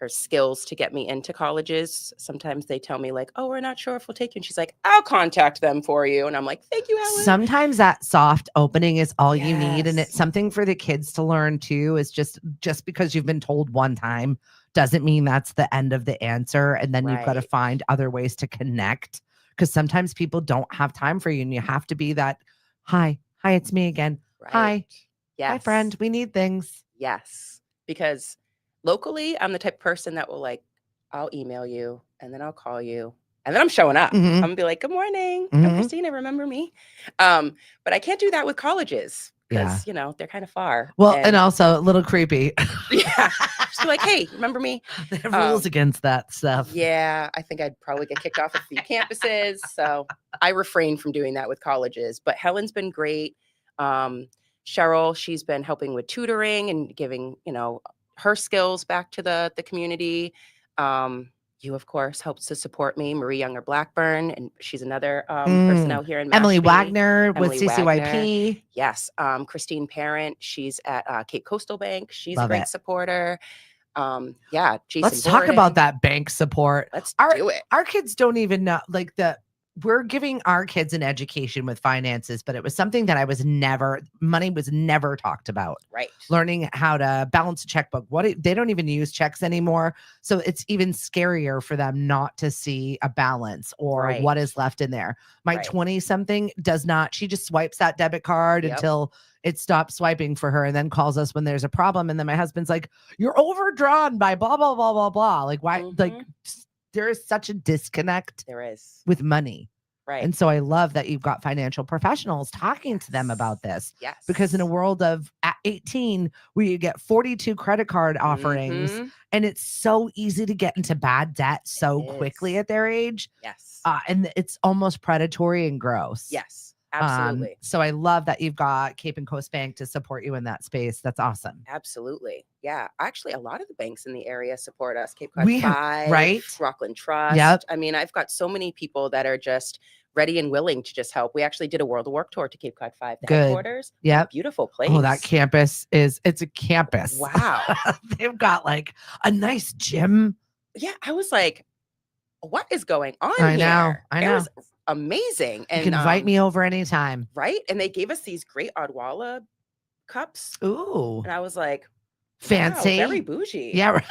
S2: her skills to get me into colleges. Sometimes they tell me like, oh, we're not sure if we'll take you. And she's like, I'll contact them for you. And I'm like, thank you, Helen.
S1: Sometimes that soft opening is all you need. And
S2: Yes.
S1: it's something for the kids to learn too, is just because you've been told one time doesn't mean that's the end of the answer. And then you've got to
S2: Right.
S1: find other ways to connect, because sometimes people don't have time for you and you have to be that, hi, it's me again.
S2: Right.
S1: Hi,
S2: Yes.
S1: hi, friend. We need things.
S2: Yes. Because locally, I'm the type of person that will like, I'll email you and then I'll call you. And then I'm showing up.
S1: Mhm.
S2: I'm gonna be like, good morning.
S1: Mhm.
S2: I'm Christina. Remember me? But I can't do that with colleges because, they're kind of far.
S1: Well, and also a little creepy.
S2: Yeah. Just be like, hey, remember me?
S1: They have rules against that stuff.
S2: Yeah. I think I'd probably get kicked off a few campuses. So I refrain from doing that with colleges. But Helen's been great. Cheryl, she's been helping with tutoring and giving, her skills back to the community. You, of course, helps to support me, Marie Younger Blackburn, and she's another person out here in Mashpee.
S1: Emily Wagner with
S2: Emily Wagner.
S1: CCYP.
S2: Yes. Christine Parent, she's at Cape Coastal Bank. She's
S1: Love
S2: a great
S1: it.
S2: supporter. Jason
S1: Let's talk
S2: Borden.
S1: about that bank support.
S2: Let's
S1: Our-
S2: do it.
S1: Our kids don't even know, like, we're giving our kids an education with finances, but it was something that money was never talked about.
S2: Right.
S1: Learning how to balance a checkbook. They don't even use checks anymore. So it's even scarier for them not to see a balance or
S2: Right.
S1: what is left in there. My
S2: Right.
S1: 20 something does not, she just swipes that debit card
S2: Yep.
S1: until it stops swiping for her and then calls us when there's a problem. And then my husband's like, you're overdrawn by blah, blah, blah, blah, blah. Like, why? Like, there is such a disconnect
S2: There is.
S1: with money.
S2: Right.
S1: And so I love that you've got financial professionals talking to them about this.
S2: Yes.
S1: Because in a world of at 18, where you get 42 credit card offerings, and it's so easy to get into bad debt so quickly at their age.
S2: Yes.
S1: And it's almost predatory and gross.
S2: Yes. Absolutely.
S1: So I love that you've got Cape and Coast Bank to support you in that space. That's awesome.
S2: Absolutely. Yeah. Actually, a lot of the banks in the area support us. Cape Cod
S1: We have-
S2: 5,
S1: right?
S2: Rockland Trust.
S1: Yep.
S2: I mean, I've got so many people that are just ready and willing to just help. We actually did a World of Work tour to Cape Cod 5, the
S1: Good.
S2: headquarters.
S1: Yep.
S2: Beautiful place.
S1: Oh, that campus it's a campus.
S2: Wow.
S1: They've got like a nice gym.
S2: Yeah. I was like, what is going on
S1: I
S2: here?
S1: know. I know.
S2: It was amazing. And
S1: You can invite me over anytime.
S2: Right. And they gave us these great Odwalla cups.
S1: Ooh.
S2: And I was like,
S1: Fancy.
S2: wow, very bougie.
S1: Yeah. Right.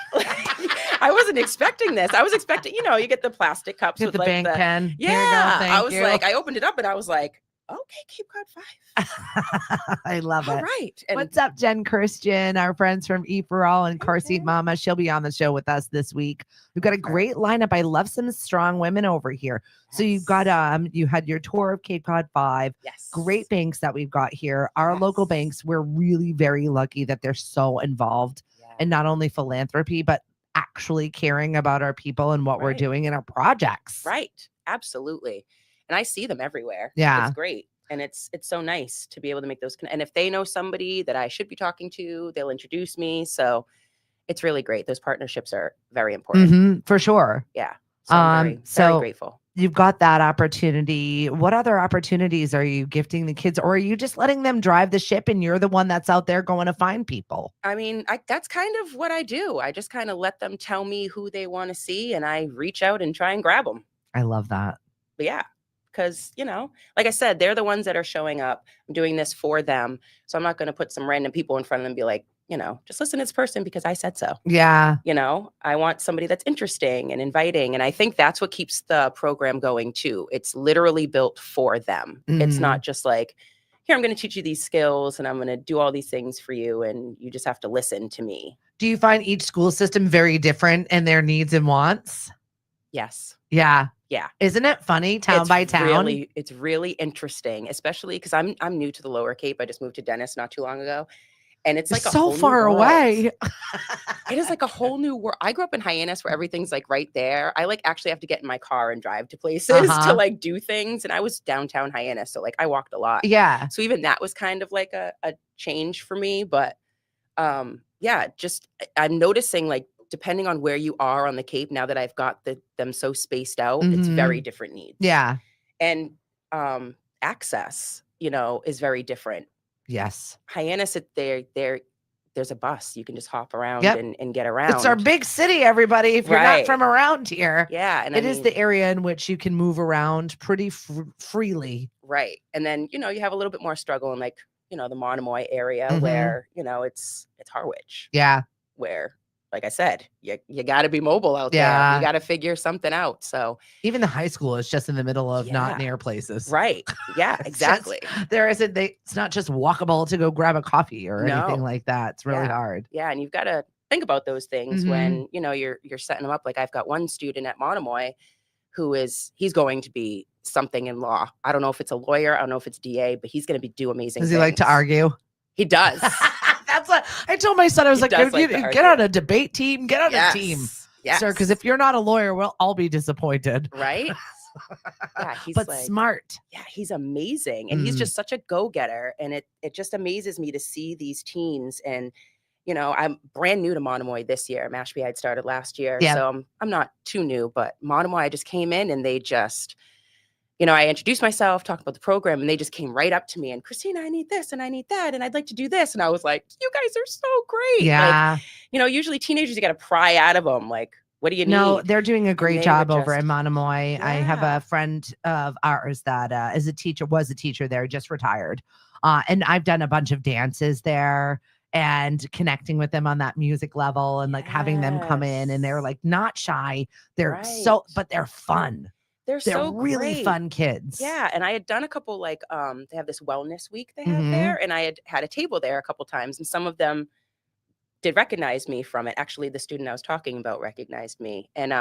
S2: I wasn't expecting this. I was expecting, you get the plastic cups
S1: Get
S2: with
S1: the
S2: like
S1: bank pen.
S2: Yeah.
S1: Here you go. Thank
S2: I was
S1: you.
S2: like, I opened it up and I was like, okay, Cape Cod 5.
S1: I love
S2: All
S1: it.
S2: right. And
S1: What's up, Jen Christian, our friends from E for All and Car Seat
S2: Jen.
S1: Mama? She'll be on the show with us this week. We've got a great lineup. I love some strong women over here. So you've got you had your tour of Cape Cod 5.
S2: Yes.
S1: Great banks that we've got here. Our local banks, we're really very lucky that they're so involved in not only philanthropy, but actually caring about our people and what we're doing in our projects.
S2: Right. Absolutely. And I see them everywhere.
S1: Yeah.
S2: It's great. And it's so nice to be able to make those. And if they know somebody that I should be talking to, they'll introduce me. So it's really great. Those partnerships are very important.
S1: For sure.
S2: Yeah. So I'm very grateful.
S1: You've got that opportunity. What other opportunities are you gifting the kids, or are you just letting them drive the ship and you're the one that's out there going to find people?
S2: I mean, that's kind of what I do. I just kind of let them tell me who they want to see and I reach out and try and grab them.
S1: I love that.
S2: But yeah, because, like I said, they're the ones that are showing up. I'm doing this for them. So I'm not going to put some random people in front of them and be like, just listen to this person because I said so.
S1: Yeah.
S2: I want somebody that's interesting and inviting. And I think that's what keeps the program going too. It's literally built for them. It's not just like, here, I'm going to teach you these skills and I'm going to do all these things for you. And you just have to listen to me.
S1: Do you find each school system very different in their needs and wants?
S2: Yes.
S1: Yeah.
S2: Yeah.
S1: Isn't it funny town by town?
S2: It's really interesting, especially because I'm new to the Lower Cape. I just moved to Dennis not too long ago. And it's like
S1: so far away.
S2: It is like a whole new world. I grew up in Hyannis where everything's like right there. I like actually have to get in my car and drive to places to like do things. And I was downtown Hyannis. So like I walked a lot.
S1: Yeah.
S2: So even that was kind of like a change for me. But yeah, just I'm noticing like depending on where you are on the Cape, now that I've got them so spaced out, it's very different needs.
S1: Yeah.
S2: And access, is very different.
S1: Yes.
S2: Hyannis, they're there's a bus. You can just hop around
S1: Yep.
S2: and get around.
S1: It's our big city, everybody. If you're not
S2: Right.
S1: from around here,
S2: Yeah. And
S1: it is the area in which you can move around pretty freely.
S2: Right. And then, you have a little bit more struggle in like, the Monomoy area
S1: Mhm.
S2: where, it's Harwich,
S1: Yeah.
S2: where, like I said, you got to be mobile out there.
S1: Yeah.
S2: You got to figure something out. So
S1: Even the high school is just in the middle of not
S2: Yeah.
S1: near places.
S2: right. Yeah,
S1: It's
S2: exactly.
S1: it's not just walkable to go grab a coffee or anything
S2: No.
S1: like that. It's really
S2: Yeah.
S1: hard.
S2: Yeah. And you've got to think about those things
S1: Mhm.
S2: when, you're setting them up. Like I've got one student at Monomoy he's going to be something in law. I don't know if it's a lawyer. I don't know if it's DA, but he's going to do amazing
S1: Does
S2: things.
S1: he like to argue?
S2: He does.
S1: That's what I told my son. I was
S2: He
S1: like,
S2: does
S1: if
S2: like
S1: you
S2: to
S1: get
S2: argue.
S1: on a debate team, get on
S2: Yes.
S1: a team.
S2: Yes.
S1: Sir, because if you're not a lawyer, we'll all be disappointed.
S2: Right? Yeah, he's
S1: But
S2: like,
S1: smart.
S2: yeah, he's amazing. And he's just such a go-getter. And it just amazes me to see these teens. And, I'm brand new to Monomoy this year. Mashpee I'd started last year.
S1: Yeah.
S2: So I'm not too new, but Monomoy, I just came in and they just, I introduced myself, talked about the program, and they just came right up to me and Christina, I need this and I need that. And I'd like to do this. And I was like, you guys are so great.
S1: Yeah.
S2: Like, usually teenagers, you got to pry out of them. Like, what do you
S1: No,
S2: need?
S1: they're doing a great
S2: they
S1: job
S2: were
S1: over
S2: just-
S1: at Monomoy. I have
S2: Yeah.
S1: a friend of ours that was a teacher there, just retired. And I've done a bunch of dances there and connecting with them on that music level and like having them come in, and they're like not shy. They're
S2: Right.
S1: but they're fun.
S2: They're
S1: They're
S2: so
S1: really
S2: great.
S1: fun kids.
S2: Yeah, and I had done a couple like they have this wellness week they have
S1: Mhm.
S2: there, and I had a table there a couple times, and some of them did recognize me from it. Actually, the student I was talking about recognized me, and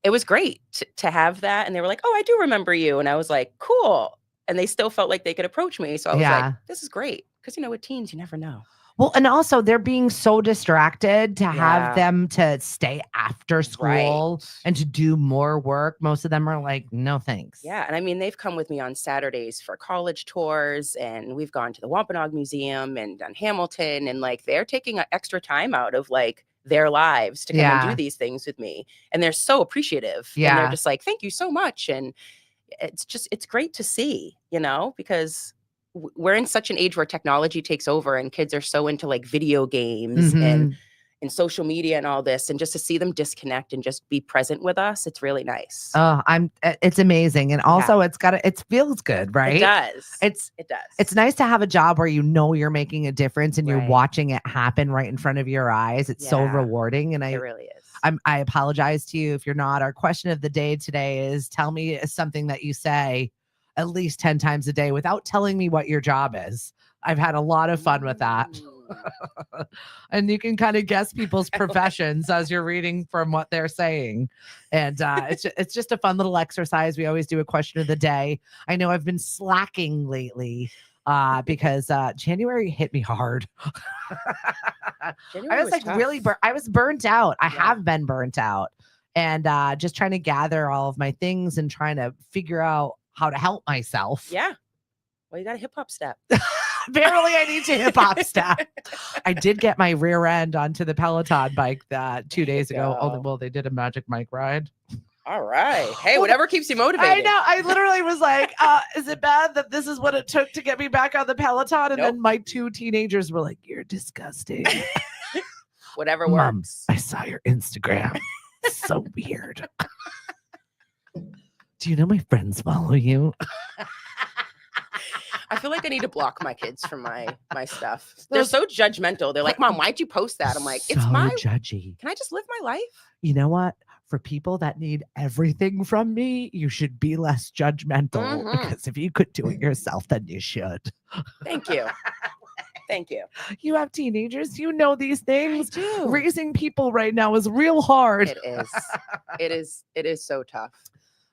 S2: it was great to have that. And they were like, "Oh, I do remember you," and I was like, "Cool." And they still felt like they could approach me, so I was
S1: Yeah.
S2: like, "This is great," because with teens, you never know.
S1: Well, and also they're being so distracted to have
S2: Yeah.
S1: them to stay after school
S2: Right.
S1: and to do more work. Most of them are like, no, thanks.
S2: Yeah, and I mean, they've come with me on Saturdays for college tours, and we've gone to the Wampanoag Museum and done Hamilton, and like they're taking extra time out of like their lives to come and
S1: Yeah.
S2: do these things with me, and they're so appreciative. And
S1: Yeah.
S2: they're just like, "Thank you so much," and it's great to see, because we're in such an age where technology takes over, and kids are so into like video games and
S1: Mhm.
S2: social media and all this, and just to see them disconnect and just be present with us, it's really nice.
S1: Oh, it's amazing. And also it feels good, right?
S2: It does.
S1: It
S2: does.
S1: It's nice to have a job where you're making a difference and you're
S2: Right.
S1: watching it happen right in front of your eyes. It's so
S2: Yeah.
S1: rewarding. And
S2: It really is.
S1: I apologize to you if you're not. Our question of the day today is, tell me something that you say at least 10 times a day without telling me what your job is. I've had a lot of fun with that. And you can kind of guess people's professions as you're reading from what they're saying. And it's just a fun little exercise. We always do a question of the day. I know I've been slacking lately because January hit me hard.
S2: January
S1: I was like
S2: tough.
S1: really I was burnt out. I
S2: Yeah.
S1: have been burnt out, and just trying to gather all of my things and trying to figure out how to help myself.
S2: Yeah. Well, you got a hip hop step.
S1: Apparently I need to hip hop step. I did get my rear end onto the Peloton bike that 2 days ago.
S2: go.
S1: Well, they did a magic mic ride.
S2: All right. Hey,
S1: Well,
S2: whatever keeps you motivated.
S1: I know. I literally was like, is it bad that this is what it took to get me back on the Peloton? And then my 2 teenagers were like, you're disgusting.
S2: Whatever
S1: Mom,
S2: works.
S1: I saw your Instagram. So weird. Do you know my friends follow you?
S2: I feel like I need to block my kids from my stuff. They're so judgmental. They're like, "Mom, why'd you post that?" I'm like, "It's
S1: so
S2: my
S1: judgy.
S2: Can I just live my life?"
S1: You know what? For people that need everything from me, you should be less judgmental,
S2: Mhm.
S1: because if you could do it yourself, then you should.
S2: Thank you. Thank you.
S1: You have teenagers, you know these things.
S2: do.
S1: Raising people right now is real hard.
S2: It is. It is so tough.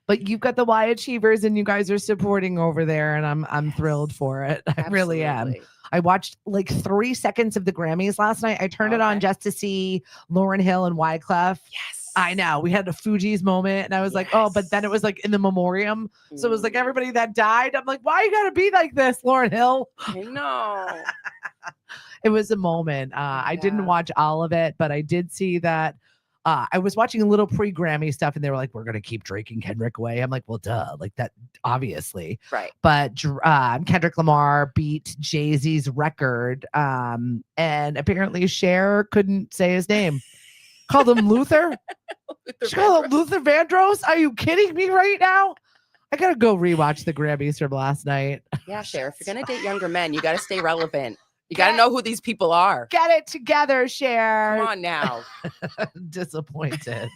S1: But you've got the Y Achievers and you guys are supporting over there, and I'm thrilled for it. I really am.
S2: Absolutely.
S1: I watched like 3 seconds of the Grammys last night. I turned it on
S2: Okay.
S1: just to see Lauryn Hill and Wyclef.
S2: Yes.
S1: I know. We had a Fugees moment, and I was like, oh, but then it was like in the memoriam. So it was like everybody that died. I'm like, why you gotta be like this, Lauryn Hill?
S2: I know.
S1: It was a moment. I didn't
S2: Yeah.
S1: watch all of it, but I did see that I was watching a little pre-Grammy stuff and they were like, we're going to keep Drake and Kendrick away. I'm like, well, duh, like that, obviously.
S2: Right.
S1: But Kendrick Lamar beat Jay-Z's record. And apparently Cher couldn't say his name. Called him Luther. She called him Luther Vandross. Are you kidding me right now? I got to go rewatch the Grammys from last night.
S2: Yeah, Cher, if you're going to date younger men, you got to stay relevant. You got to know who these people are.
S1: Get it together, Cher.
S2: Come on now.
S1: Disappointed.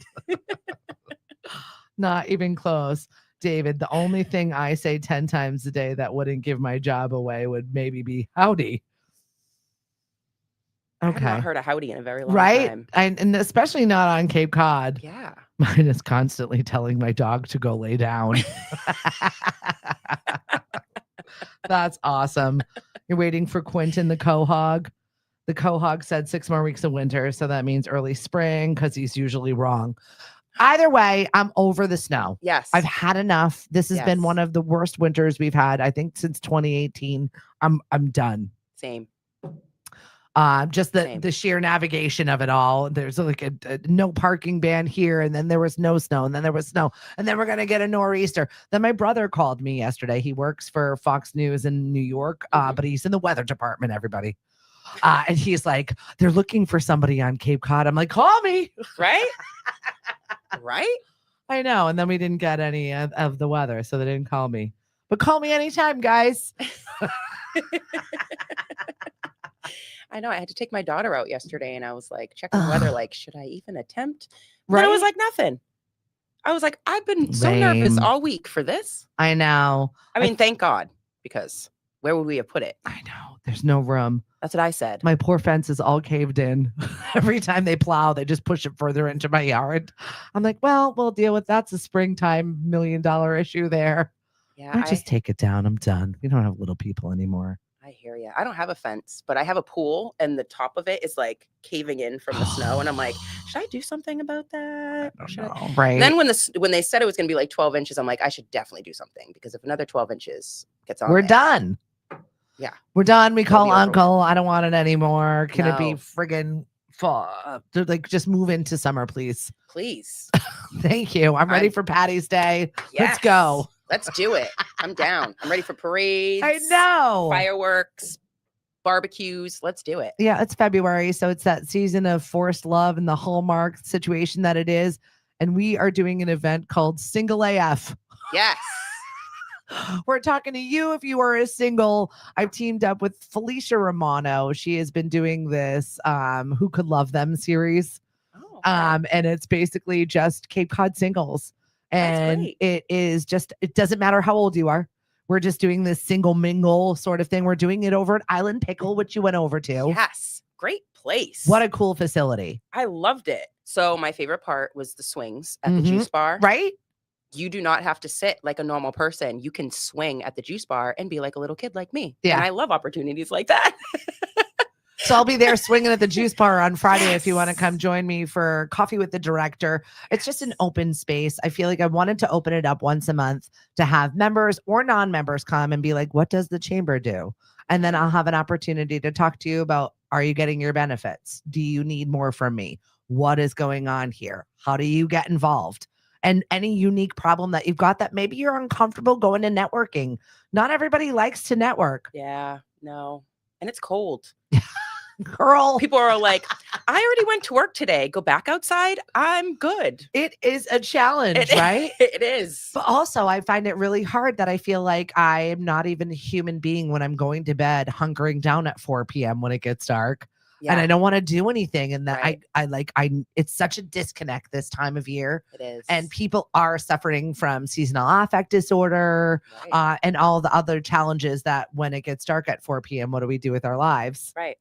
S1: Not even close. David, the only thing I say 10 times a day that wouldn't give my job away would maybe be howdy.
S2: Okay. I've not heard a howdy in a very long time.
S1: And especially not on Cape Cod.
S2: Yeah.
S1: Mine is constantly telling my dog to go lay down. That's awesome. You're waiting for Quentin, the quahog. The quahog said 6 more weeks of winter, so that means early spring because he's usually wrong. Either way, I'm over the snow.
S2: Yes.
S1: I've had enough. This has been one of the worst winters we've had, I think, since 2018. I'm done.
S2: Same.
S1: Just the sheer navigation of it all. There's like a no parking ban here, and then there was no snow, and then there was snow, and then we're gonna get a nor'easter. Then my brother called me yesterday. He works for Fox News in New York, but he's in the weather department, everybody. And he's like, they're looking for somebody on Cape Cod. I'm like, call me.
S2: Right? Right?
S1: I know. And then we didn't get any of the weather, so they didn't call me. But call me anytime, guys.
S2: I know. I had to take my daughter out yesterday, and I was like checking the weather, like, should I even attempt?
S1: Right?
S2: But it was like nothing. I was like, I've been so nervous all week for this.
S1: I know.
S2: I mean, thank God, because where would we have put it?
S1: I know. There's no room.
S2: That's what I said.
S1: My poor fence is all caved in. Every time they plow, they just push it further into my yard. I'm like, well, we'll deal with that's a springtime $1 million issue there.
S2: Yeah,
S1: I just take it down. I'm done. We don't have little people anymore.
S2: I hear you. I don't have a fence, but I have a pool, and the top of it is like caving in from the snow. And I'm like, should I do something about that?
S1: Right.
S2: And then when they said it was going to be like 12 inches, I'm like, I should definitely do something, because if another 12 inches gets on,
S1: we're done.
S2: Yeah,
S1: we're done. We call uncle. I don't want it anymore. Can it be friggin' fall? Like, just move into summer, please.
S2: Please.
S1: Thank you. I'm ready for Patty's Day.
S2: Yes.
S1: Let's go.
S2: Let's do it. I'm down. I'm ready for parades.
S1: I know.
S2: Fireworks, barbecues. Let's do it.
S1: Yeah, it's February, so it's that season of forced love and the Hallmark situation that it is. And we are doing an event called Single AF.
S2: Yes.
S1: We're talking to you if you are a single. I've teamed up with Felicia Romano. She has been doing this Who Could Love Them series.
S2: Oh,
S1: and it's basically just Cape Cod singles. And it is just, it doesn't matter how old you are. We're just doing this single mingle sort of thing. We're doing it over at Island Pickle, which you went over to.
S2: Yes. Great place.
S1: What a cool facility.
S2: I loved it. So my favorite part was the swings at the juice bar.
S1: Right?
S2: You do not have to sit like a normal person. You can swing at the juice bar and be like a little kid like me.
S1: Yeah.
S2: And I love opportunities like that.
S1: So I'll be there swinging at the juice bar on Friday if you want to come join me for coffee with the director. It's just an open space. I feel like I wanted to open it up once a month to have members or non-members come and be like, what does the chamber do? And then I'll have an opportunity to talk to you about, are you getting your benefits? Do you need more from me? What is going on here? How do you get involved? And any unique problem that you've got that maybe you're uncomfortable going to networking. Not everybody likes to network.
S2: Yeah, no. And it's cold.
S1: Girl.
S2: People are like, I already went to work today. Go back outside. I'm good.
S1: It is a challenge, right?
S2: It is.
S1: But also, I find it really hard that I feel like I am not even a human being when I'm going to bed, hunkering down at 4 p.m. when it gets dark. Yeah. And I don't want to do anything. And that it's such a disconnect this time of year.
S2: It is.
S1: And people are suffering from seasonal affect disorder, and all the other challenges that when it gets dark at 4 p.m., what do we do with our lives?
S2: Right.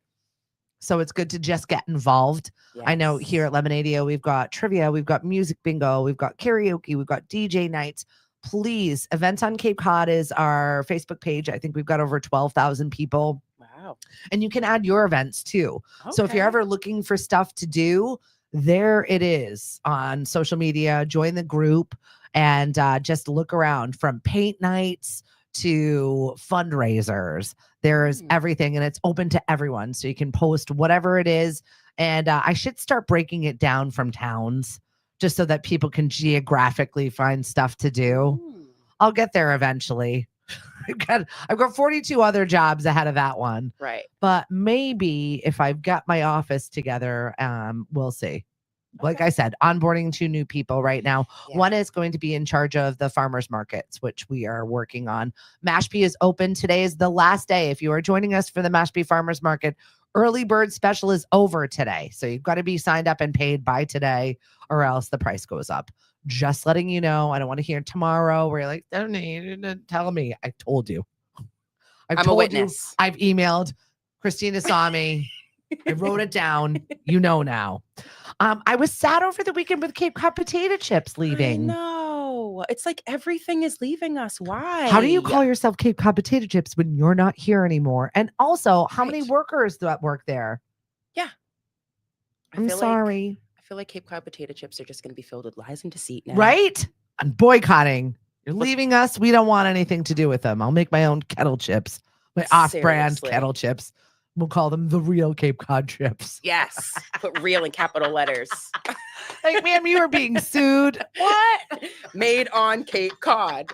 S1: So it's good to just get involved. Yes. I know here at Lemonadio, we've got trivia, we've got music bingo, we've got karaoke, we've got DJ nights. Please, Events on Cape Cod is our Facebook page. I think we've got over 12,000 people.
S2: Wow.
S1: And you can add your events too. Okay. So if you're ever looking for stuff to do, there it is on social media. Join the group and just look around, from paint nights to fundraisers. There's everything, and it's open to everyone. So you can post whatever it is And I should start breaking it down from towns just so that people can geographically find stuff to do. I'll get there eventually. I've got 42 other jobs ahead of that one.
S2: Right.
S1: But maybe if I've got my office together, we'll see. Like I said, onboarding 2 new people right now.
S2: Yeah.
S1: One is going to be in charge of the farmers markets, which we are working on. Mashpee is open. Today is the last day. If you are joining us for the Mashpee Farmers Market, early bird special is over today. So you've got to be signed up and paid by today or else the price goes up. Just letting you know. I don't want to hear tomorrow where you're like, you didn't tell me. I told you.
S2: I'm a witness.
S1: I've emailed. Christina saw me. I wrote it down. You know now. I was sad over the weekend with Cape Cod potato chips leaving.
S2: No, it's like everything is leaving us. Why?
S1: How do you call yourself Cape Cod potato chips when you're not here anymore? And also, how many workers that work there?
S2: Yeah.
S1: I'm sorry.
S2: I feel like Cape Cod potato chips are just going to be filled with lies and deceit now.
S1: Right? I'm boycotting. You're leaving us. We don't want anything to do with them. I'll make my own kettle chips, my off-brand kettle chips. We'll call them the real Cape Cod chips.
S2: Yes. Put real in capital letters.
S1: Like, ma'am, you are being sued. What?
S2: Made on Cape Cod.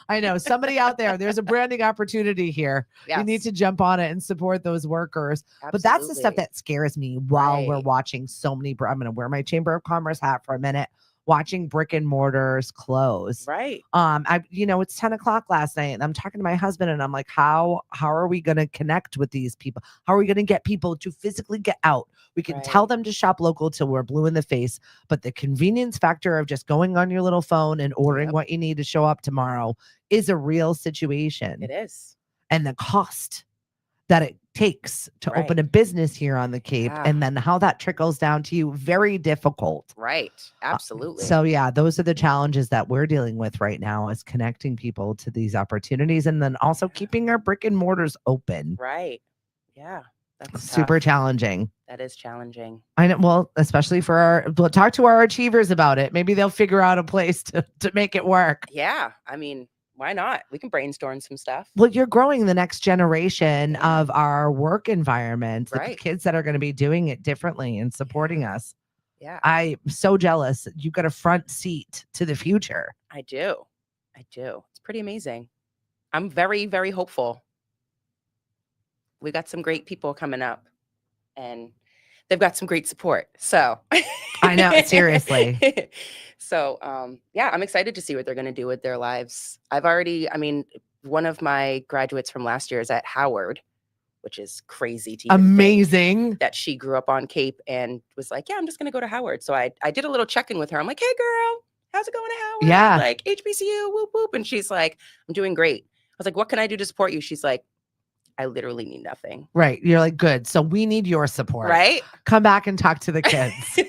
S1: I know. Somebody out there, there's a branding opportunity here.
S2: Yes.
S1: You need to jump on it and support those workers.
S2: Absolutely.
S1: But that's the stuff that scares me while we're watching so many. I'm going to wear my Chamber of Commerce hat for a minute. Watching brick and mortars close.
S2: Right.
S1: It's 10 o'clock last night and I'm talking to my husband and I'm like, how are we going to connect with these people? How are we going to get people to physically get out? We can tell them to shop local till we're blue in the face, but the convenience factor of just going on your little phone and ordering what you need to show up tomorrow is a real situation.
S2: It is.
S1: And the cost that it takes to open a business here on the Cape and then how that trickles down to you, very difficult.
S2: Right. Absolutely.
S1: So those are the challenges that we're dealing with right now, is connecting people to these opportunities and then also keeping our brick and mortars open.
S2: Right. Yeah. That's
S1: super challenging.
S2: That is challenging.
S1: I know. Well, especially we'll talk to our achievers about it. Maybe they'll figure out a place to make it work.
S2: Yeah. I mean, why not? We can brainstorm some stuff.
S1: Well, you're growing the next generation of our work environment, the kids that are going to be doing it differently and supporting us.
S2: Yeah.
S1: I'm so jealous. You got a front seat to the future.
S2: I do. It's pretty amazing. I'm very, very hopeful. We got some great people coming up and they've got some great support. So
S1: I know, seriously.
S2: So, I'm excited to see what they're going to do with their lives. One of my graduates from last year is at Howard, which is crazy to
S1: amazing
S2: that she grew up on Cape and was like, yeah, I'm just going to go to Howard. So I did a little check-in with her. I'm like, hey girl, how's it going to Howard?
S1: Yeah.
S2: Like HBCU, whoop, whoop. And she's like, I'm doing great. I was like, what can I do to support you? She's like, I literally need nothing.
S1: Right. You're like, good. So we need your support.
S2: Right.
S1: Come back and talk to the kids.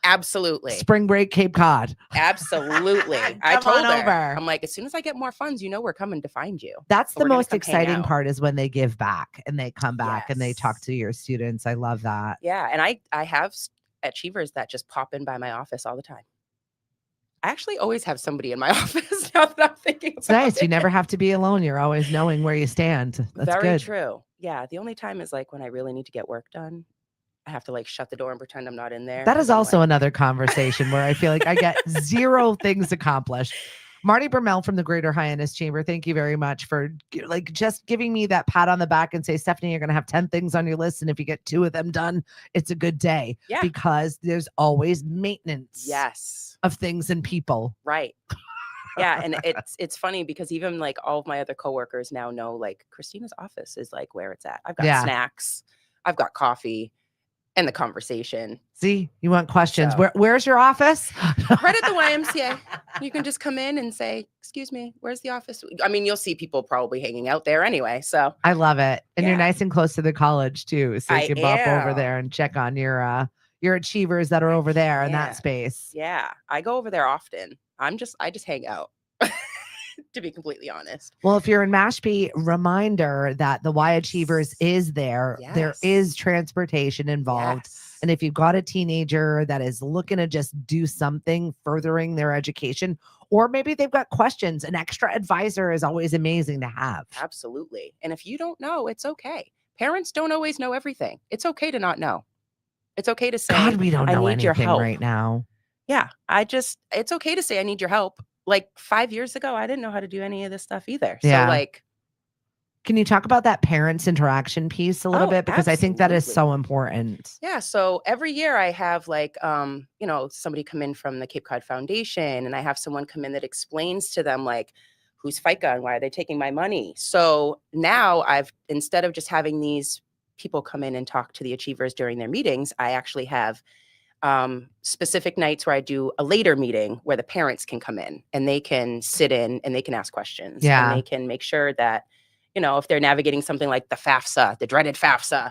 S2: Absolutely.
S1: Spring break, Cape Cod.
S2: Absolutely. I told her, I'm like, as soon as I get more funds, we're coming to find you.
S1: That's the most exciting part, is when they give back and they come back and they talk to your students. I love that.
S2: Yeah. And I have achievers that just pop in by my office all the time. I actually always have somebody in my office now that I'm thinking about
S1: It's nice.
S2: it.
S1: You never have to be alone. You're always knowing where you stand. That's
S2: very
S1: good.
S2: true. Yeah. The only time is like when I really need to get work done. I have to like shut the door and pretend I'm not in there.
S1: That is also another conversation where I feel like I get zero things accomplished. Marty Bermel from the Greater Hyannis Chamber, thank you very much for just giving me that pat on the back and say, Stephanie, you're going to have 10 things on your list. And if you get 2 of them done, it's a good day.
S2: Yeah.
S1: Because there's always maintenance of things and people.
S2: Right. Yeah. And it's funny because even like all of my other coworkers now know like Christina's office is like where it's at. I've got snacks. I've got coffee. And the conversation.
S1: See, you want questions. So, where's your office?
S2: Right at the YMCA. You can just come in and say, excuse me, where's the office? I mean, you'll see people probably hanging out there anyway. So
S1: I love it. And you're nice and close to the college too. So you can bop over there and check on your achievers that are over there in that space.
S2: Yeah. I go over there often. I just hang out. To be completely honest.
S1: Well, if you're in Mashpee, reminder that the Y Achievers is there.
S2: Yes.
S1: There is transportation involved.
S2: Yes.
S1: And if you've got a teenager that is looking to just do something furthering their education, or maybe they've got questions, an extra advisor is always amazing to have.
S2: Absolutely. And if you don't know, it's okay. Parents don't always know everything. It's okay to not know. It's okay to say,
S1: God, we don't
S2: I
S1: know
S2: need your
S1: anything
S2: help.
S1: right now.
S2: Yeah, it's okay to say, I need your help. Like 5 years ago, I didn't know how to do any of this stuff either. So
S1: Yeah.
S2: like,
S1: Can you talk about that parents interaction piece a little bit? Because I think that is so important.
S2: Yeah. So every year I have like, somebody come in from the Cape Cod Foundation, and I have someone come in that explains to them like, who's FICA and why are they taking my money? So now instead of just having these people come in and talk to the achievers during their meetings, I actually have specific nights where I do a later meeting where the parents can come in and they can sit in and they can ask questions.
S1: Yeah.
S2: And they can make sure that, if they're navigating something like the FAFSA, the dreaded FAFSA,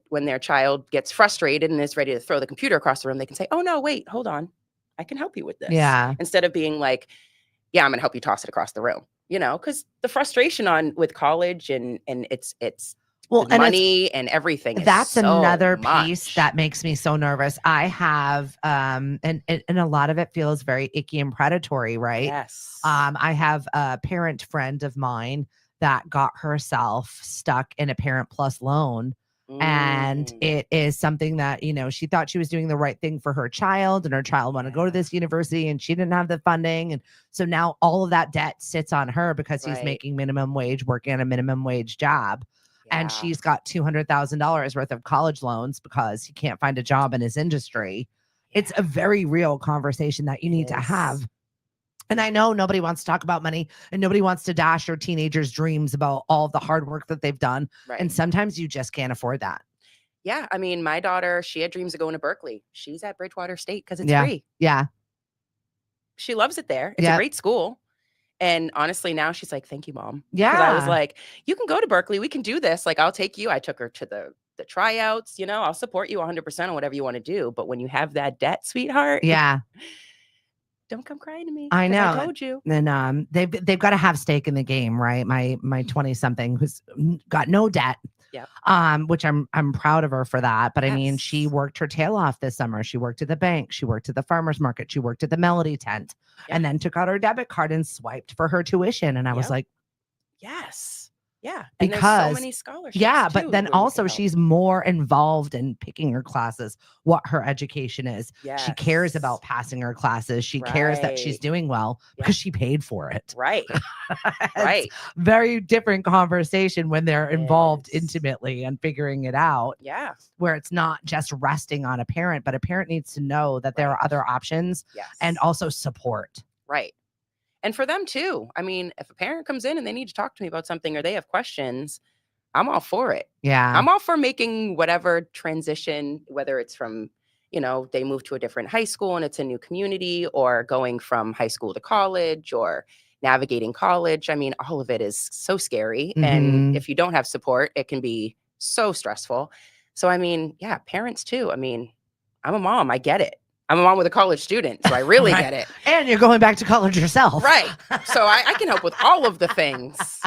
S2: when their child gets frustrated and is ready to throw the computer across the room, they can say, oh no, wait, hold on. I can help you with this.
S1: Yeah.
S2: Instead of being like, yeah, I'm going to help you toss it across the room, because the frustration with college and it's and money and everything.
S1: That's
S2: so
S1: another
S2: much.
S1: piece that makes me so nervous. I have, and a lot of it feels very icky and predatory, right?
S2: Yes.
S1: I have a parent friend of mine that got herself stuck in a Parent Plus loan. And it is something that, she thought she was doing the right thing for her child, and her child wanted to go to this university and she didn't have the funding. And so now all of that debt sits on her because he's making minimum wage, working at a minimum wage job. And she's got $200,000 worth of college loans because he can't find a job in his industry. It's a very real conversation that you need to have. And I know nobody wants to talk about money, and nobody wants to dash your teenagers' dreams about all the hard work that they've done. Right. And sometimes you just can't afford that.
S2: Yeah. I mean, my daughter, she had dreams of going to Berkeley. She's at Bridgewater State because it's free.
S1: Yeah.
S2: She loves it there. It's a great school. And honestly, now she's like, thank you, Mom.
S1: Yeah.
S2: Because I was like, you can go to Berkeley. We can do this. Like, I'll take you. I took her to the tryouts. I'll support you 100% on whatever you want to do. But when you have that debt, sweetheart.
S1: Yeah.
S2: Don't come crying to me.
S1: I know.
S2: I told you.
S1: And they've got to have stake in the game, right? My 20-something who's got no debt. Yeah. Which I'm proud of her for that. But I mean, she worked her tail off this summer. She worked at the bank. She worked at the farmer's market. She worked at the Melody tent, and then took out her debit card and swiped for her tuition. And I was like,
S2: yes. Yeah.
S1: Because
S2: and there's so many scholarships.
S1: Yeah. But then also she's more involved in picking her classes, what her education is. Yes. She cares about passing her classes. She cares that she's doing well because she paid for it.
S2: Right. Right.
S1: Very different conversation when they're involved intimately and figuring it out.
S2: Yeah.
S1: Where it's not just resting on a parent, but a parent needs to know that there are other options and also support.
S2: Right. And for them too. I mean, if a parent comes in and they need to talk to me about something or they have questions, I'm all for it.
S1: Yeah.
S2: I'm all for making whatever transition, whether it's from, they move to a different high school and it's a new community, or going from high school to college, or navigating college. I mean, all of it is so scary. Mm-hmm. And if you don't have support, it can be so stressful. So, I mean, yeah, parents too. I mean, I'm a mom. I get it. I'm a mom with a college student, so I really get it.
S1: And you're going back to college yourself.
S2: Right. So I can help with all of the things.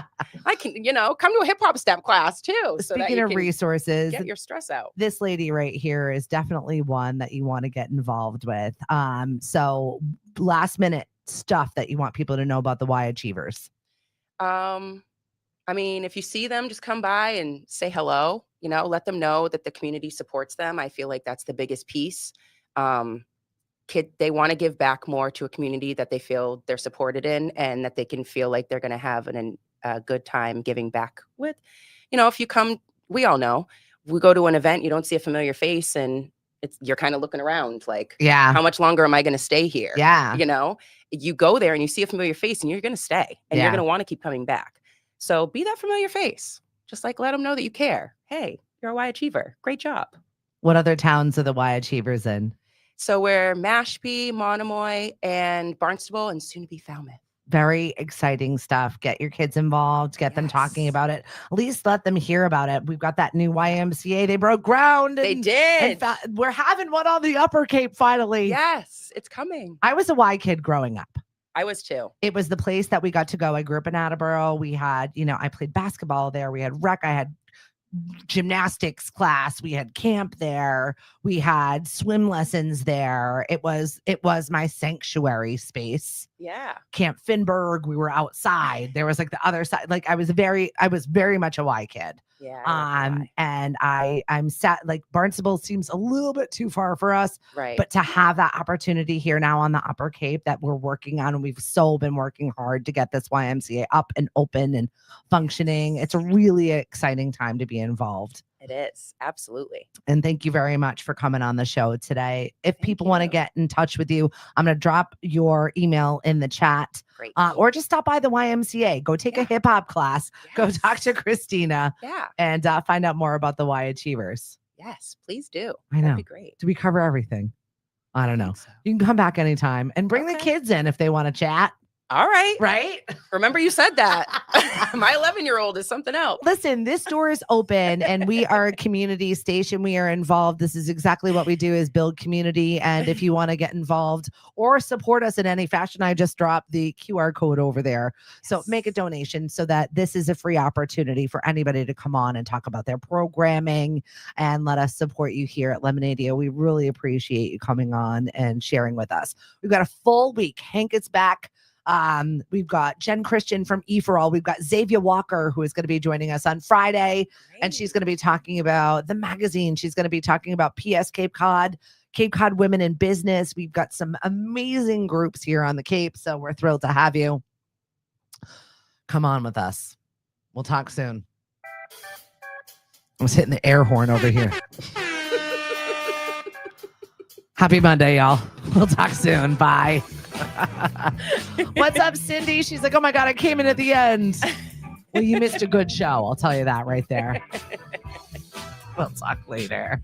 S2: I can, come to a hip hop step class too. So
S1: Speaking of resources,
S2: get your stress out.
S1: This lady right here is definitely one that you want to get involved with. So last minute stuff that you want people to know about the Y Achievers.
S2: I mean, if you see them, just come by and say hello, let them know that the community supports them. I feel like that's the biggest piece. They want to give back more to a community that they feel they're supported in, and that they can feel like they're going to have a good time giving back with. If you come, we all know, we go to an event, you don't see a familiar face, and you're kind of looking around like, how much longer am I going to stay here?
S1: Yeah.
S2: You go there and you see a familiar face and you're going to stay, and you're going to want to keep coming back. So be that familiar face. Just like, let them know that you care. Hey, you're a Y Achiever. Great job.
S1: What other towns are the Y Achievers in?
S2: So we're Mashpee, Monomoy, and Barnstable, and soon to be Falmouth.
S1: Very exciting stuff. Get your kids involved. Get them talking about it. At least let them hear about it. We've got that new YMCA. They broke ground.
S2: They did.
S1: We're having one on the Upper Cape finally.
S2: Yes, it's coming.
S1: I was a Y kid growing up.
S2: I was too.
S1: It was the place that we got to go. I grew up in Attleboro. We had, I played basketball there. We had rec. I had gymnastics class. We had camp there. We had swim lessons there. It was my sanctuary space.
S2: Yeah.
S1: Camp Finberg. We were outside. There was like the other side. Like I was very much a Y kid.
S2: Yeah. I love the Y.
S1: And I'm sad, like Barnstable seems a little bit too far for us,
S2: Right.
S1: but to have that opportunity here now on the Upper Cape that we're working on, and we've been working hard to get this YMCA up and open and functioning. It's a really exciting time to be involved.
S2: It is. Absolutely.
S1: And thank you very much for coming on the show today. If
S2: Thank
S1: people want to
S2: you.
S1: get in touch with you, I'm going to drop your email in the chat.
S2: Great.
S1: Or just stop by the YMCA. Go take a hip hop class. Go
S2: Yes.
S1: talk to Christina.
S2: Yeah.
S1: And find out more about the Y Achievers.
S2: Yes, please do.
S1: I know.
S2: That'd be great.
S1: Do we cover everything? I don't know.
S2: think so.
S1: You can come back anytime and bring the
S2: Okay.
S1: kids in if they want to chat.
S2: All right.
S1: Right?
S2: Remember you said that. My 11-year-old is something else.
S1: Listen, this door is open and we are a community station. We are involved. This is exactly what we do, is build community. And if you want to get involved or support us in any fashion, I just dropped the QR code over there. So make a donation so that this is a free opportunity for anybody to come on and talk about their programming and let us support you here at Lemonadio. We really appreciate you coming on and sharing with us. We've got a full week. Hank is back. We've got Jen Christian from E4All. We've got Xavier Walker, who is going to be joining us on Friday.
S2: Great.
S1: And she's going to be talking about the magazine. She's going to be talking about PS Cape Cod Women in Business. We've got some amazing groups here on the Cape. So we're thrilled to have you. Come on with us. We'll talk soon. I was hitting the air horn over here. Happy Monday, y'all. We'll talk soon. Bye. What's up, Cindy? She's like, oh my God, I came in at the end. Well, you missed a good show. I'll tell you that right there. We'll talk later.